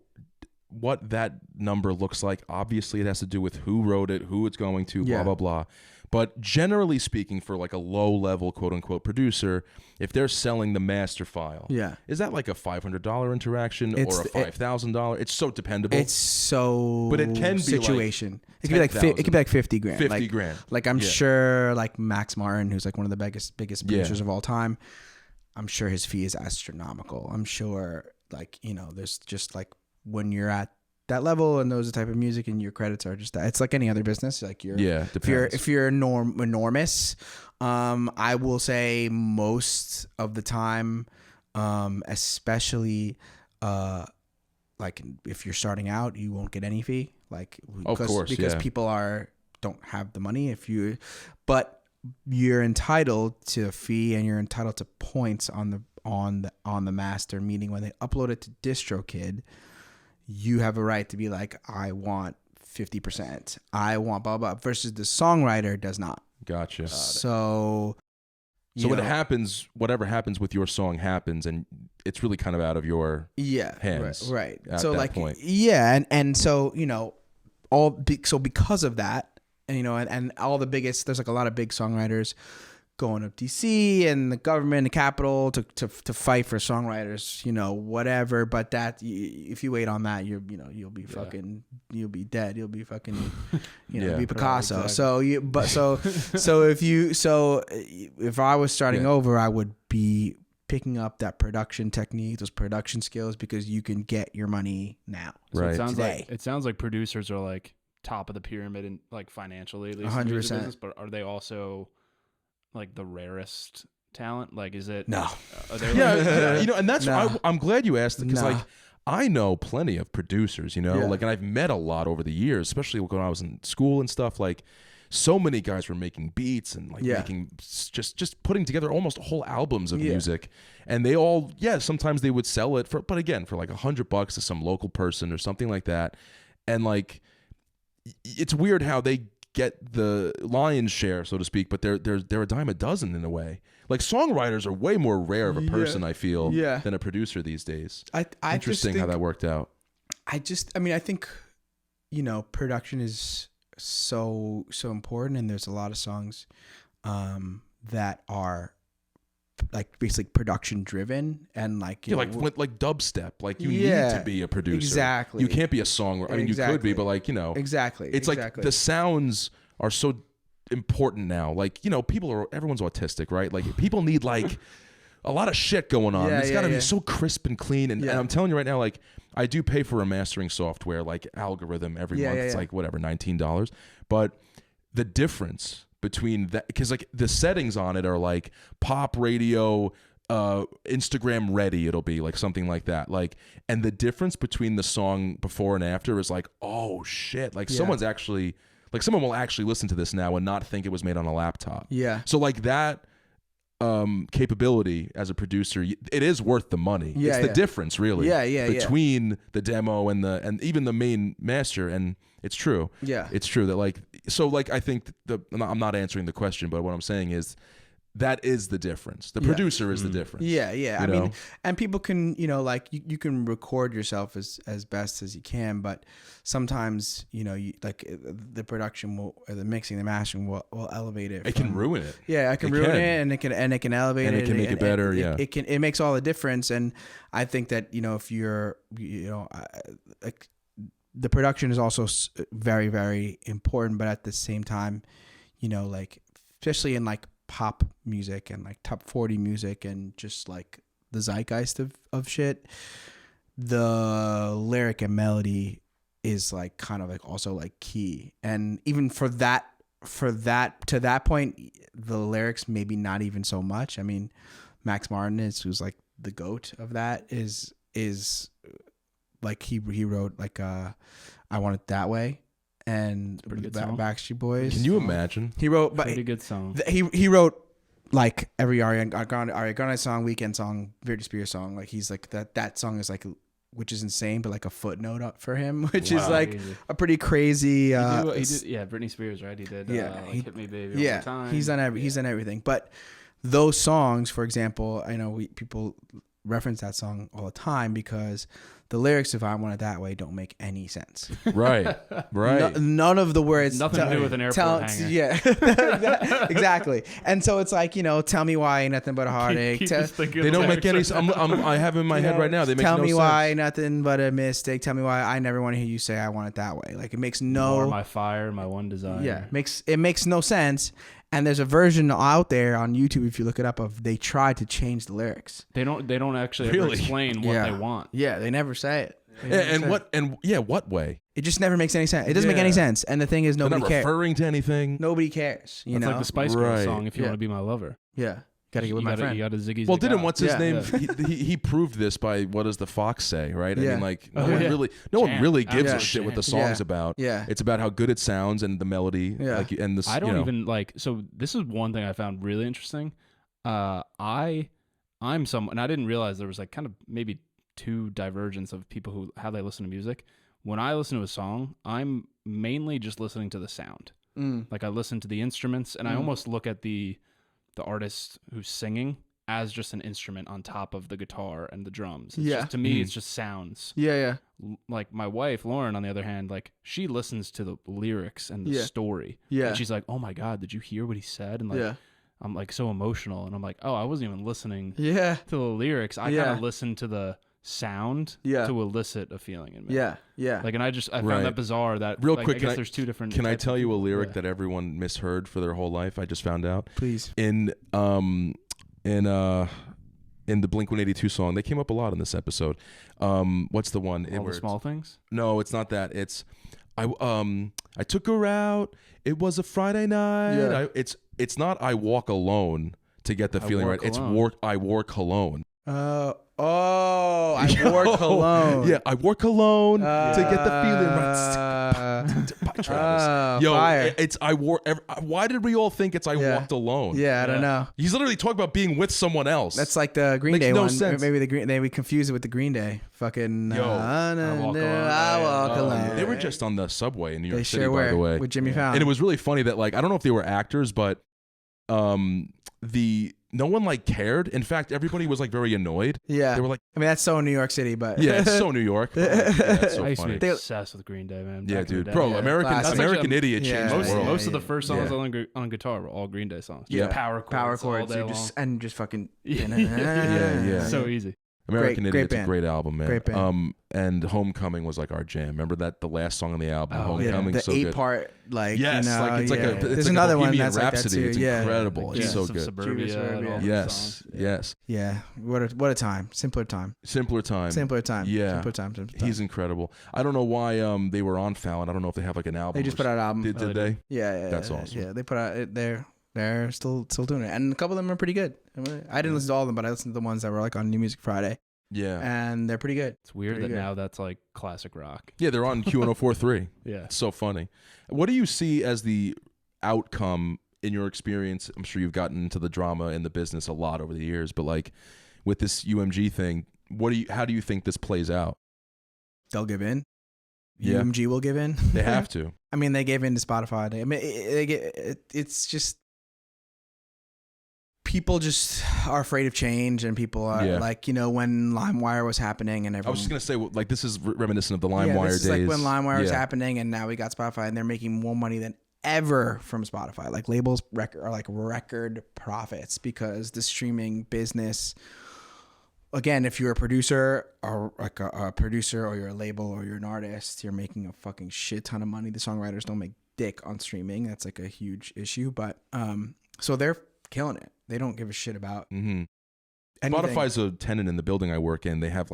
what that number looks like? Obviously, it has to do with who wrote it, who it's going to, blah blah blah. But generally speaking, for like a low-level quote-unquote producer, if they're selling the master file, is that like a $500 interaction or a $5,000? It's so dependable. It's so, but it can be situation. Like it could be like 50 grand. 50 grand. Like I'm sure, like Max Martin, who's like one of the biggest producers of all time, I'm sure his fee is astronomical. I'm sure, like, you know, there's just like when you're at that level and those type of music and your credits are just that. It's like any other business. Like if you're enormous, I will say most of the time, especially like if you're starting out, you won't get any fee. Like because people don't have the money. But you're entitled to a fee and you're entitled to points on the master. Meaning when they upload it to DistroKid, you have a right to be like, I want 50%. I want blah, blah, versus the songwriter does not. Gotcha. So what happens, whatever happens with your song happens, and it's really kind of out of your hands. Right. At so that like, point. And so, you know, so because of that, and, you know, and all the biggest, there's like a lot of big songwriters going up DC and the government, the capital to fight for songwriters, you know, whatever. But that if you wait on that, you'll be fucking, you'll be dead. You'll be fucking, be Picasso. Right, exactly. So if I was starting over, I would be picking up that production technique, those production skills, because you can get your money now. So right. It sounds like producers are like top of the pyramid and like financially, at least 100%. But are they also like the rarest talent? Like, is it? No. Are there you know, and that's I'm glad you asked, because like I know plenty of producers, you know, like, and I've met a lot over the years, especially when I was in school and stuff. Like, so many guys were making beats and like making just putting together almost whole albums of music, and they all sometimes they would sell it for like $100 to some local person or something like that, and like it's weird how they get the lion's share, so to speak, but they're a dime a dozen in a way. Like, songwriters are way more rare of a person, I feel, than a producer these days. Interesting how that worked out. I think, you know, production is so important, and there's a lot of songs that are like basically production driven, and like like dubstep, like you need to be a producer. Exactly. You can't be a songwriter. I mean, you could be, but like, you know, it's like the sounds are so important now. Like, you know, everyone's autistic, right? Like, people need like a lot of shit going on. It's got to be so crisp and clean. And I'm telling you right now, like, I do pay for a mastering software like Algorithm every month. It's like whatever, $19. But the difference between that, because like the settings on it are like pop radio, Instagram ready, it'll be like something like that, like, and the difference between the song before and after is like, oh shit, like someone will actually listen to this now and not think it was made on a laptop. So like that capability as a producer, it is worth the money. It's the difference really between the demo and even the main master. And it's true. It's true that like, so like, I think I'm not answering the question, but what I'm saying is that is the difference. The producer is the difference. Yeah. I know? mean, and people can, like you can record yourself as best as you can, but sometimes, like the production will, or the mixing, the mastering will elevate it. It can ruin it. Yeah, it can ruin it, and it can elevate it, and it can make it better. It makes all the difference, and I think that if you're, like the production is also very, very important, but at the same time, like especially in like pop music and like top 40 music and just like the zeitgeist of shit, the lyric and melody is like kind of like also like key. And even for that to that point, the lyrics maybe not even so much. I mean, Max Martin who's like the GOAT of that is like he wrote like I Want It That Way and Backstreet Boys. Can you imagine? He wrote pretty good song. He wrote like every Ariana Grande song, Weeknd song, Britney Spears song. Like he's like that song is like, which is insane, but like a footnote for him, which is like a pretty crazy. He did, Britney Spears, right? He did. Like Hit Me Baby. Yeah, all the time. he's done everything. But those songs, for example, I know people reference that song all the time because the lyrics of I Want It That Way don't make any sense. Right. None of the words. Nothing to do with an airport hanger. Yeah, exactly. And so it's like, tell me why nothing but a heartache. They don't make any. I have in my head right now. They make no sense. Tell me why nothing but a mistake. Tell me why I never want to hear you say I want it that way. Like it makes no. Or my fire, my one desire. Yeah, it makes no sense. And there's a version out there on YouTube, if you look it up, of they tried to change the lyrics. They don't actually ever explain what they want. Yeah, they never say it. What way? It just never makes any sense. It doesn't make any sense. And the thing is, nobody They're not cares. referring to anything. Nobody cares. You know, like the Spice Girls song, If You Want to Be My Lover. Yeah. Gotta get with my friend. You got a Ziggy. Well, didn't what's his name? He proved this by what does the Fox say, right? Yeah. I mean, like no one really gives a shit what the song's about. Yeah, it's about how good it sounds and the melody. Yeah, like and the. I don't even like. So this is one thing I found really interesting. I'm someone, and I didn't realize there was like kind of maybe two divergence of people how they listen to music. When I listen to a song, I'm mainly just listening to the sound. Like I listen to the instruments, and I almost look at the artist who's singing as just an instrument on top of the guitar and the drums. It's just, to me, it's just sounds. Yeah. Like my wife, Lauren, on the other hand, like she listens to the lyrics and the story. Yeah. And she's like, oh my God, did you hear what he said? And like, I'm like so emotional. And I'm like, oh, I wasn't even listening to the lyrics. I kind of listened to the sound to elicit a feeling in me. Yeah. Like, and I found that bizarre that real like, quick, I guess there's two different. Can I tell you a lyric that everyone misheard for their whole life? I just found out. Please. In the Blink-182 song, they came up a lot in this episode. What's the one? All the small things? No, it's not that. It's I took her out. It was a Friday night. Yeah. It's not I walk alone to get the feeling right. Cologne. It's I wore cologne. I wore cologne. Yeah, I wore cologne to get the feeling right. Travis. Fire. It's I wore. Why did we all think it's I walked alone? Yeah, I don't know. He's literally talking about being with someone else. That's like the Green Day no one. Sense. Maybe we confuse it with the Green Day. Fucking. I walk alone. They were just on the subway in New York They City, sure by the way, with Jimmy Fallon. And it was really funny that like I don't know if they were actors, but no one like cared. In fact, everybody was like very annoyed. Yeah, they were like, I mean, that's so New York City, but yeah, it's so New York. It's so I used funny. to be obsessed with Green Day, man. Yeah, Back in the dude, day. bro, American Idiot changed the world. Most of the first songs on guitar were all Green Day songs. Yeah, power chords all day long. just fucking. Yeah. So easy. American Great Idiot's a band. great album, man. Great band. And Homecoming was like our jam. Remember that the last song on the album, Homecoming, the so 8-part, like yes, like it's like a there's like another a one Bohemian that's Rhapsody. like that too. It's incredible. Like it's so of good. Suburbia. And all Yes, those songs. yes. Yeah, what a time, simpler time. Yeah. Simpler time. Yeah, simpler time. He's incredible. I don't know why they were on Fallon. I don't know if they have like an album. They just put out an album. Did they? Yeah. That's awesome. Yeah, they put out they're still doing it, and a couple of them are pretty good. I didn't listen to all of them, but I listened to the ones that were like on New Music Friday. Yeah, and they're pretty good. It's weird that now that's like classic rock. Yeah, they're on Q1043. Yeah, it's so funny. What do you see as the outcome in your experience? I'm sure you've gotten into the drama in the business a lot over the years, but like with this UMG thing, how do you think this plays out? They'll give in. Yeah. UMG will give in. They have to. I mean, they gave in to Spotify. I mean, it's just people just are afraid of change, and people are like, when LimeWire was happening, and everyone. I was just gonna say, like, this is reminiscent of the LimeWire this days. is like when LimeWire was happening, and now we got Spotify, and they're making more money than ever from Spotify. Like labels are like record profits because the streaming business. Again, if you're a producer or like a producer, or you're a label, or you're an artist, you're making a fucking shit ton of money. The songwriters don't make dick on streaming. That's like a huge issue. But so they're killing it. They don't give a shit about anything. Spotify's a tenant in the building I work in. They have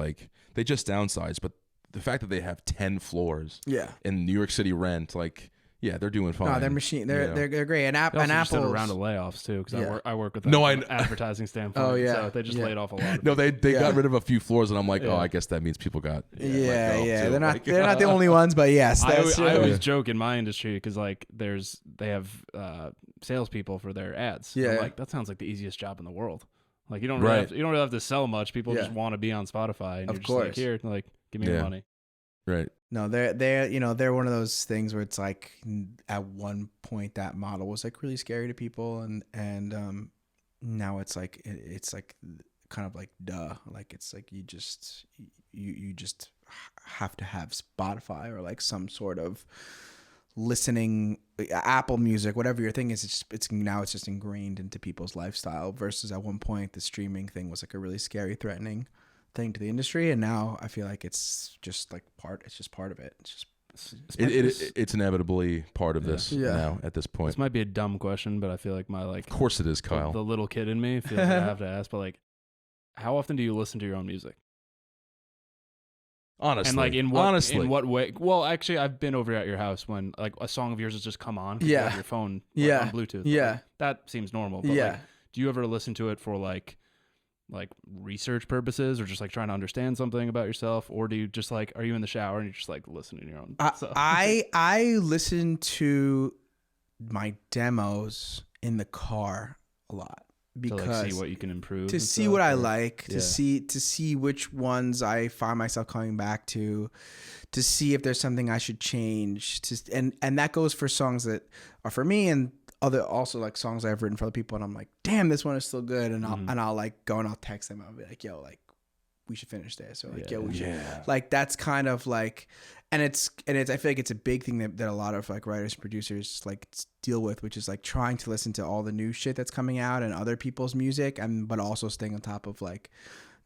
they just downsized, but the fact that they have 10 floors in New York City rent, they're doing fine. No, they're machine. They're great. And Apple just did a Apple's round of layoffs too, because I work with them from an advertising standpoint. Oh yeah, so they just laid off a lot. No, they got rid of a few floors, and I'm like, I guess that means people got They're not the only ones, but yes, I always joke in my industry because they have salespeople for their ads. Yeah, I'm like, that sounds like the easiest job in the world. Like you don't really have to sell much. People just want to be on Spotify, and you're just like, here, like, give me the money. Right. No, they're one of those things where it's like at one point that model was like really scary to people, and now it's like kind of like duh, like it's like you just have to have Spotify or like some sort of listening, Apple Music, whatever your thing is. It's now just ingrained into people's lifestyle, versus at one point the streaming thing was like a really scary, threatening thing to the industry, and now I feel like it's just like part of it. It's inevitably part of this now at this point. This might be a dumb question, but I feel like of course it is, Kyle. The little kid in me feels like I have to ask, but like, how often do you listen to your own music? Honestly, and like in what way? Well, actually, I've been over at your house when like a song of yours has just come on. You have your phone on Bluetooth. Like, that seems normal. But like, do you ever listen to it for like research purposes, or just like trying to understand something about yourself, or do you just like, are you in the shower and you're just like listening to your own stuff? I listen to my demos in the car a lot, because to like see what you can improve, to see what I like, to see which ones I find myself coming back to see if there's something I should change, and that goes for songs that are for me, and also like songs I've written for other people, and I'm like, damn, this one is still good, and I'll like go and I'll text them. I'll be like, yo, like we should finish this, or like, yo, we should. Like that's kind of like, and it's I feel like it's a big thing that a lot of like writers, producers like deal with, which is like trying to listen to all the new shit that's coming out and other people's music, but also staying on top of like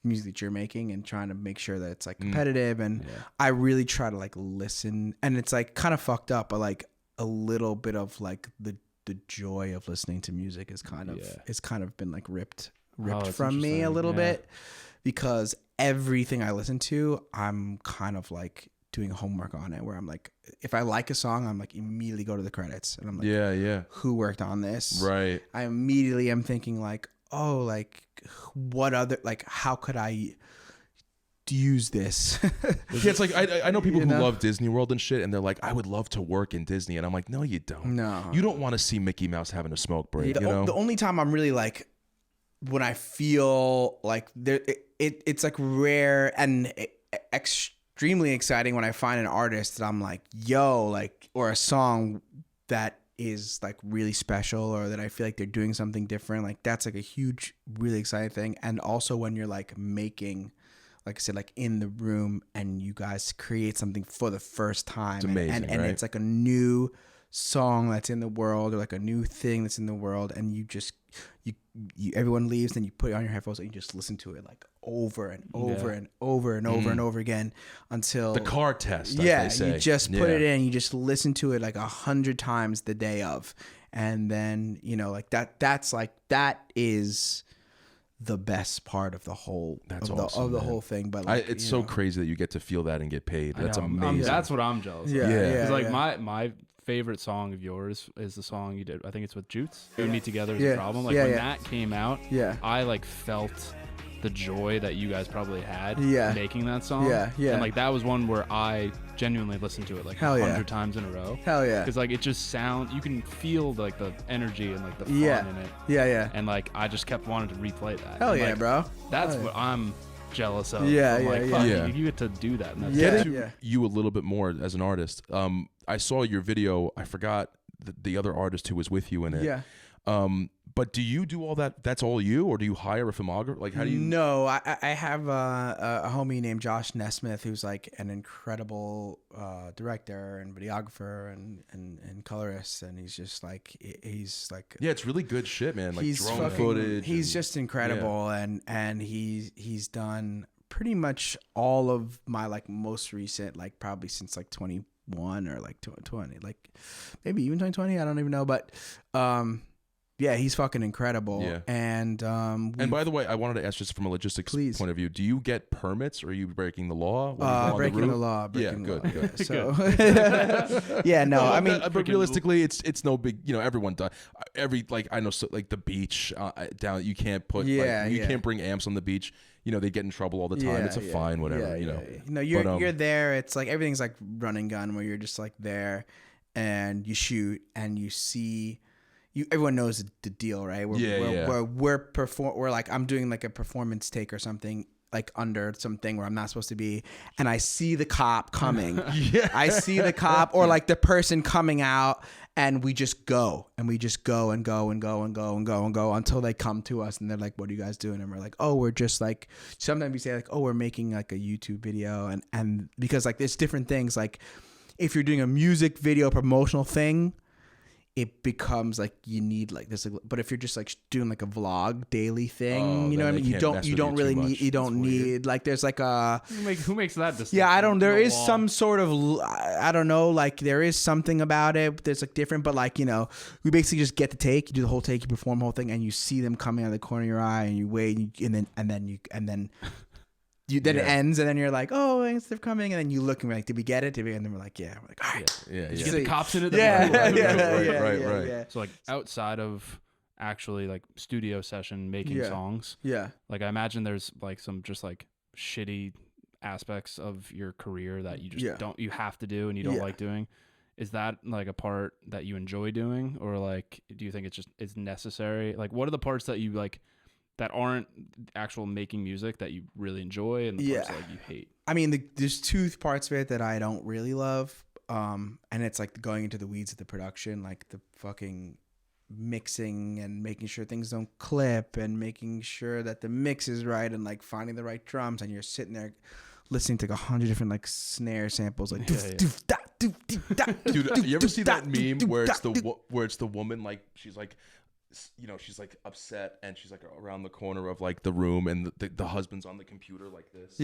music that you're making and trying to make sure that it's like competitive. And I really try to like listen, and it's like kind of fucked up, but like a little bit of like the joy of listening to music is kind of been like ripped from me a little bit, because everything I listen to, I'm kind of like doing homework on it, where I'm like, if I like a song, I'm like immediately go to the credits, and I'm like, who worked on this? Right. I immediately am thinking like, oh, like what other, like how could I use this? It's like I know people who love Disney World and shit, and they're like, I would love to work in Disney, and I'm like, no, you don't. No, you don't want to see Mickey Mouse having a smoke break. The only time I'm really like, when I feel like it's like rare and extremely exciting when I find an artist that I'm like, yo, like, or a song that is like really special, or that I feel like they're doing something different. Like that's like a huge, really exciting thing. And also when you're like making, like I said, like in the room, and you guys create something for the first time. It's amazing, and right? It's like a new song that's in the world, or like a new thing that's in the world, and you just everyone leaves, and you put it on your headphones and you just listen to it like over and over and over and over and over again until the car test. Yeah, you just put it in, you just listen to it like 100 times the day of, and then like that is the best part of the whole whole thing. But like, it's so crazy that you get to feel that and get paid. That's amazing. That's what I'm jealous of. Yeah. Because like my favorite song of yours is the song you did. I think it's with Jutes. You and Me Together is a Problem. Like when that came out, I like felt the joy that you guys probably had making that song. And like that was one where I genuinely listened to it like 100 times in a row. Hell yeah. Because like it just you can feel like the energy and like the fun in it. Yeah. And like I just kept wanting to replay that. Hell and, yeah, like, bro. That's what I'm jealous of. Fuck, You get to do that. And that's you a little bit more as an artist. I saw your video. I forgot the other artist who was with you in it. But do you do all that? That's all you, or do you hire a filmographer? Like, how do you? No, I have a homie named Josh Nesmith who's like an incredible director and videographer and colorist, and he's just like Yeah, it's really good shit, man. Like he's drone footage. He's just incredible, and he's done pretty much all of my like most recent, like probably since like 21 or like 20, like maybe even 2020. I don't even know, but yeah, he's fucking incredible. Yeah. And by the way, I wanted to ask just from a logistics point of view, do you get permits or are you breaking the law? Breaking the law. Good. So, yeah, no, I mean, but realistically, it's no big, everyone does. I know, so, like the beach down, you can't put, you can't bring amps on the beach. They get in trouble all the time. Yeah, it's a fine, whatever, No, you're there. It's like everything's like run and gun where you're just like there and you shoot and you see. Everyone knows the deal, right? We're like, I'm doing like a performance take or something, like under something where I'm not supposed to be, and I see the cop coming. I see the cop or like the person coming out, and we just go and go until they come to us and they're like, "What are you guys doing?" And we're like, "Oh, we're just like." Sometimes we say like, "Oh, we're making like a YouTube video," and because like there's different things. Like if you're doing a music video promotional thing, it becomes like you need like this, but if you're just like doing like a vlog daily thing, you know what I mean? You don't really need like there's like a who makes that decision? Yeah, I don't. There is some sort of I don't know. Like there is something about it. There's like different, but like we basically just get the take. You do the whole take, you perform the whole thing, and you see them coming out of the corner of your eye, and you wait, and then. It ends, and then you're like, "Oh, thanks, they're coming," and then you look and we're like, "Did we get it? Did we?" And then we're like, "Yeah." We're like, "All right." Yeah. Did you get the cops in it? Right. So like outside of actually like studio session making songs, like I imagine there's like some just like shitty aspects of your career that you just you have to do and you don't like doing. Is that like a part that you enjoy doing, or like do you think it's necessary? Like, what are the parts that you like? That aren't actual making music that you really enjoy and the parts that you hate? I mean, there's two parts of it that I don't really love. And it's like going into the weeds of the production, like the fucking mixing and making sure things don't clip and making sure that the mix is right and like finding the right drums. And you're sitting there listening to like 100 different like snare samples, like dude, you ever see that meme where it's the woman, like she's like, she's like upset and she's like around the corner of like the room and the husband's on the computer like this.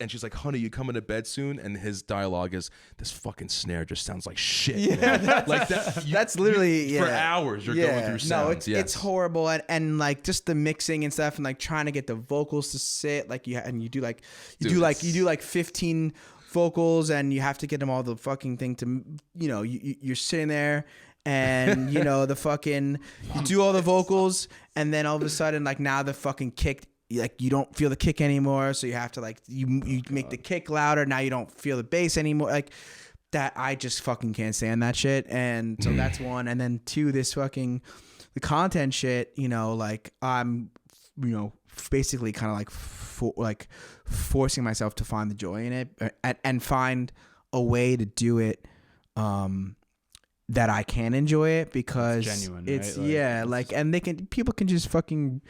And she's like, "Honey, you coming to bed soon?" And his dialogue is, "This fucking snare just sounds like shit." Yeah, like that. That's literally for hours you're going through sounds. No, it's horrible, and like just the mixing and stuff, and like trying to get the vocals to sit like you do like 15 vocals, and you have to get them all the fucking thing to you're sitting there. And the fucking you do all the vocals, and then all of a sudden like now the fucking kick, like you don't feel the kick anymore, so you have to like you make the kick louder. Now you don't feel the bass anymore. Like that, I just fucking can't stand that shit. And so that's one. And then two, this fucking the content shit. Like I'm basically kind of like forcing myself to find the joy in it and find a way to do it. That I can enjoy it because it's genuine, it's right? and people can just fucking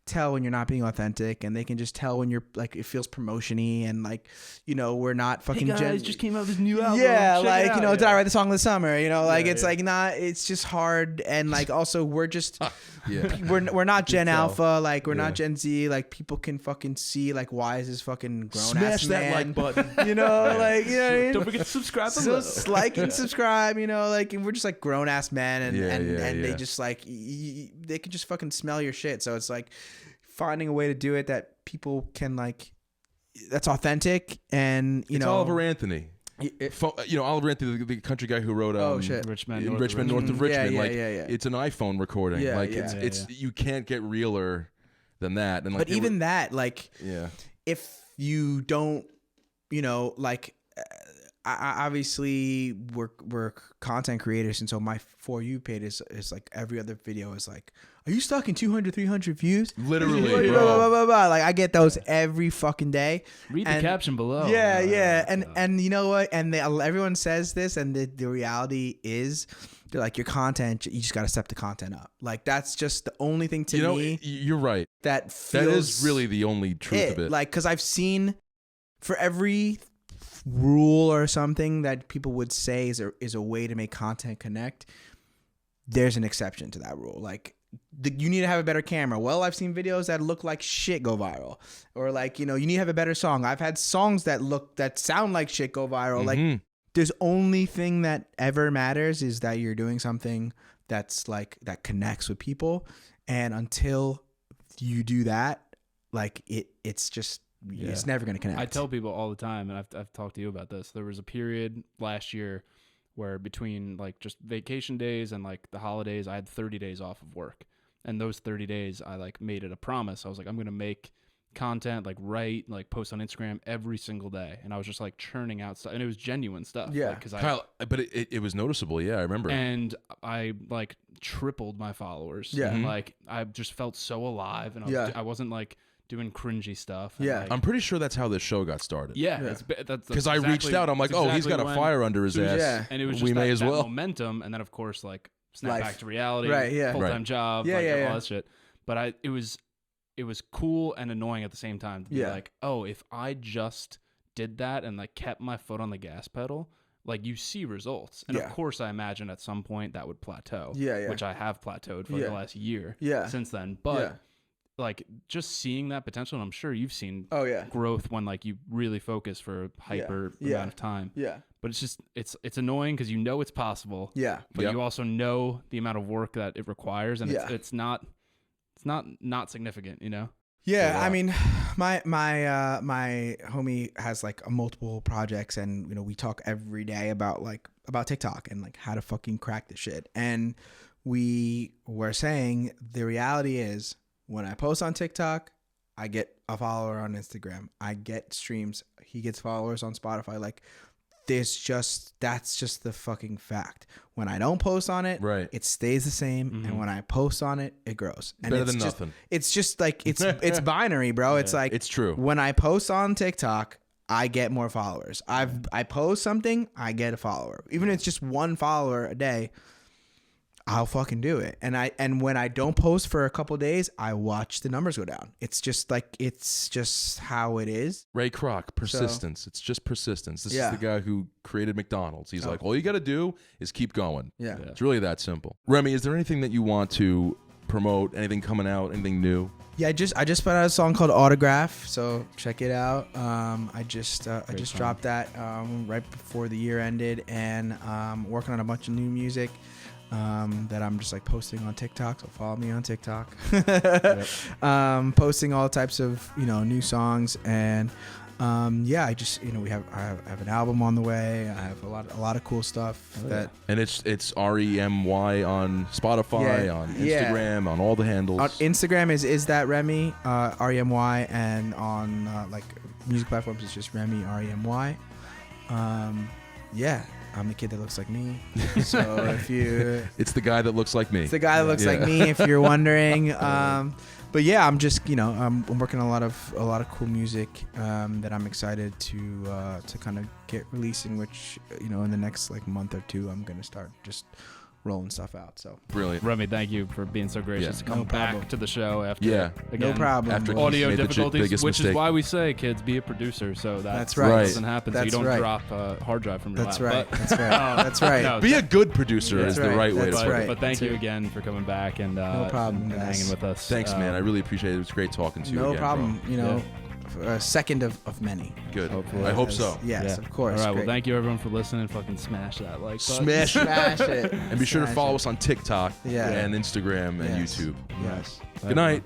tell when you're not being authentic, and they can just tell when you're like it feels promotion-y, and like we're not fucking. Hey guys, just came out with this new album. Yeah, like did I write the song this summer? Like not. It's just hard, and like also we're just we're not Gen Alpha, like we're not Gen Z. Like people can fucking see like why is this fucking grown smash ass that man, like button. like what I mean? Don't forget to subscribe. So like and subscribe. Like and we're just like grown ass men, and they just like they can just fucking smell your shit. So it's like finding a way to do it that people can like that's authentic. And it's Oliver Anthony. Oliver Anthony, the country guy who wrote Richmond North of Richmond. Yeah. It's an iPhone recording. It's you can't get realer than that. And like, but even that, like, if you don't, obviously we're content creators, and so my For You page is like every other video is like, are you stuck in 200, 300 views? Literally, Like I get those every fucking day. Read the caption below. And you know what? And everyone says this, and the reality is they're like, your content, you just got to step the content up. Like, that's just the only thing to me you're right. that feels That is really the only truth of it. Like, because I've seen for every rule or something that people would say is a way to make content connect, there's an exception to that rule. Like, you need to have a better camera. Well, I've seen videos that look like shit go viral. Or like, you need to have a better song. I've had songs that sound like shit go viral. Like, there's only thing that ever matters is that you're doing something that's like, that connects with people. And until you do that, like it's just, it's never going to connect. I tell people all the time, and I've talked to you about this. There was a period last year where between like just vacation days and like the holidays, I had 30 days off of work. And those 30 days, I like made it a promise. I was like, I'm going to make content, like write, like post on Instagram every single day. And I was just like churning out stuff. And it was genuine stuff. Yeah. Like, Kyle, but it was noticeable. Yeah, I remember. And I like tripled my followers. Yeah. And like, I just felt so alive. And I wasn't like doing cringy stuff. And, Yeah. like, I'm pretty sure that's how this show got started. yeah. Yeah. That's Because I reached out. I'm like, that's oh, he's got a exactly fire under his ass. Yeah. And it was just we that, may as that well. momentum, and then of course like snap Life. back to reality, Right, yeah. full-time Right. job, Yeah, like yeah, all yeah. that shit. But it was cool and annoying at the same time to be Yeah. like, oh, if I just did that and like kept my foot on the gas pedal, like you see results. And Yeah. of course I imagine at some point that would plateau. Yeah, yeah. Which I have plateaued for like, Yeah. the last year Yeah. since then. But Yeah. like just seeing that potential, and I'm sure you've seen Oh yeah. growth when like you really focus for a hyper Yeah. amount of time. Yeah. But it's just it's annoying because you know it's possible, Yeah. but Yep. you also know the amount of work that it requires, and Yeah. it's not significant, you know. Yeah, Yeah. I mean, my homie has like multiple projects, and we talk every day about TikTok and like how to fucking crack the shit. And we were saying the reality is when I post on TikTok, I get a follower on Instagram, I get streams, he gets followers on Spotify. Like that's just the fucking fact. When I don't post on it, Right. it stays the same, Mhm. and when I post on it, it grows. And Better it's than just, nothing. It's just like it's binary, bro. It's like It's true. when I post on TikTok, I get more followers. I post something, I get a follower. Even if it's just one follower a day, I'll fucking do it. And when I don't post for a couple days, I watch the numbers go down. It's just how it is. Ray Kroc, persistence. It's just persistence. This Yeah. is the guy who created McDonald's. He's Oh. like, all you got to do is keep going. Yeah. Yeah. It's really that simple. Remy, is there anything that you want to promote? Anything coming out? Anything new? Yeah, I just put out a song called Autograph, so check it out. I just song. dropped that right before the year ended, and working on a bunch of new music that I'm just like posting on TikTok. So follow me on TikTok. Posting all types of new songs, and I just I have an album on the way. I have a lot of cool stuff that. And it's Remy on Spotify, Yeah. on Yeah. Instagram, on all the handles. On Instagram is that Remy Remy, and on like music platforms it's just Remy Remy. I'm the kid that looks like me. So if you, It's the guy that looks like me. it's the guy that looks Yeah. like me. If you're wondering, but yeah, I'm just I'm working on a lot of cool music that I'm excited to kind of get releasing. Which in the next like month or two, I'm gonna start just rolling stuff out. So Brilliant. Remy, thank you for being so gracious Yeah. to come No problem. back to the show after Yeah. again, no problem. After bro. audio Made the difficulties, biggest which is mistake. why we say, kids, be a producer, so that That's right. doesn't happen, so you That's don't right. drop a hard drive from your That's lap. right. But, That's right. That's right. no, Be a good producer Yeah. is That's the right. right way to That's put right. it. but thank you That's again for coming back and No problem, and guys. hanging with us. Thanks, man. I really appreciate it. It was great talking to you No again, problem. bro. A second of many. Good. Hopefully. I hope so. Yes, Yeah. of course. All right, well, Great. thank you everyone for listening. Fucking smash that like button. Smash it. Smash it. And be sure to Smash follow it. us on TikTok Yeah. and Instagram and Yes. YouTube. Yes. Good night.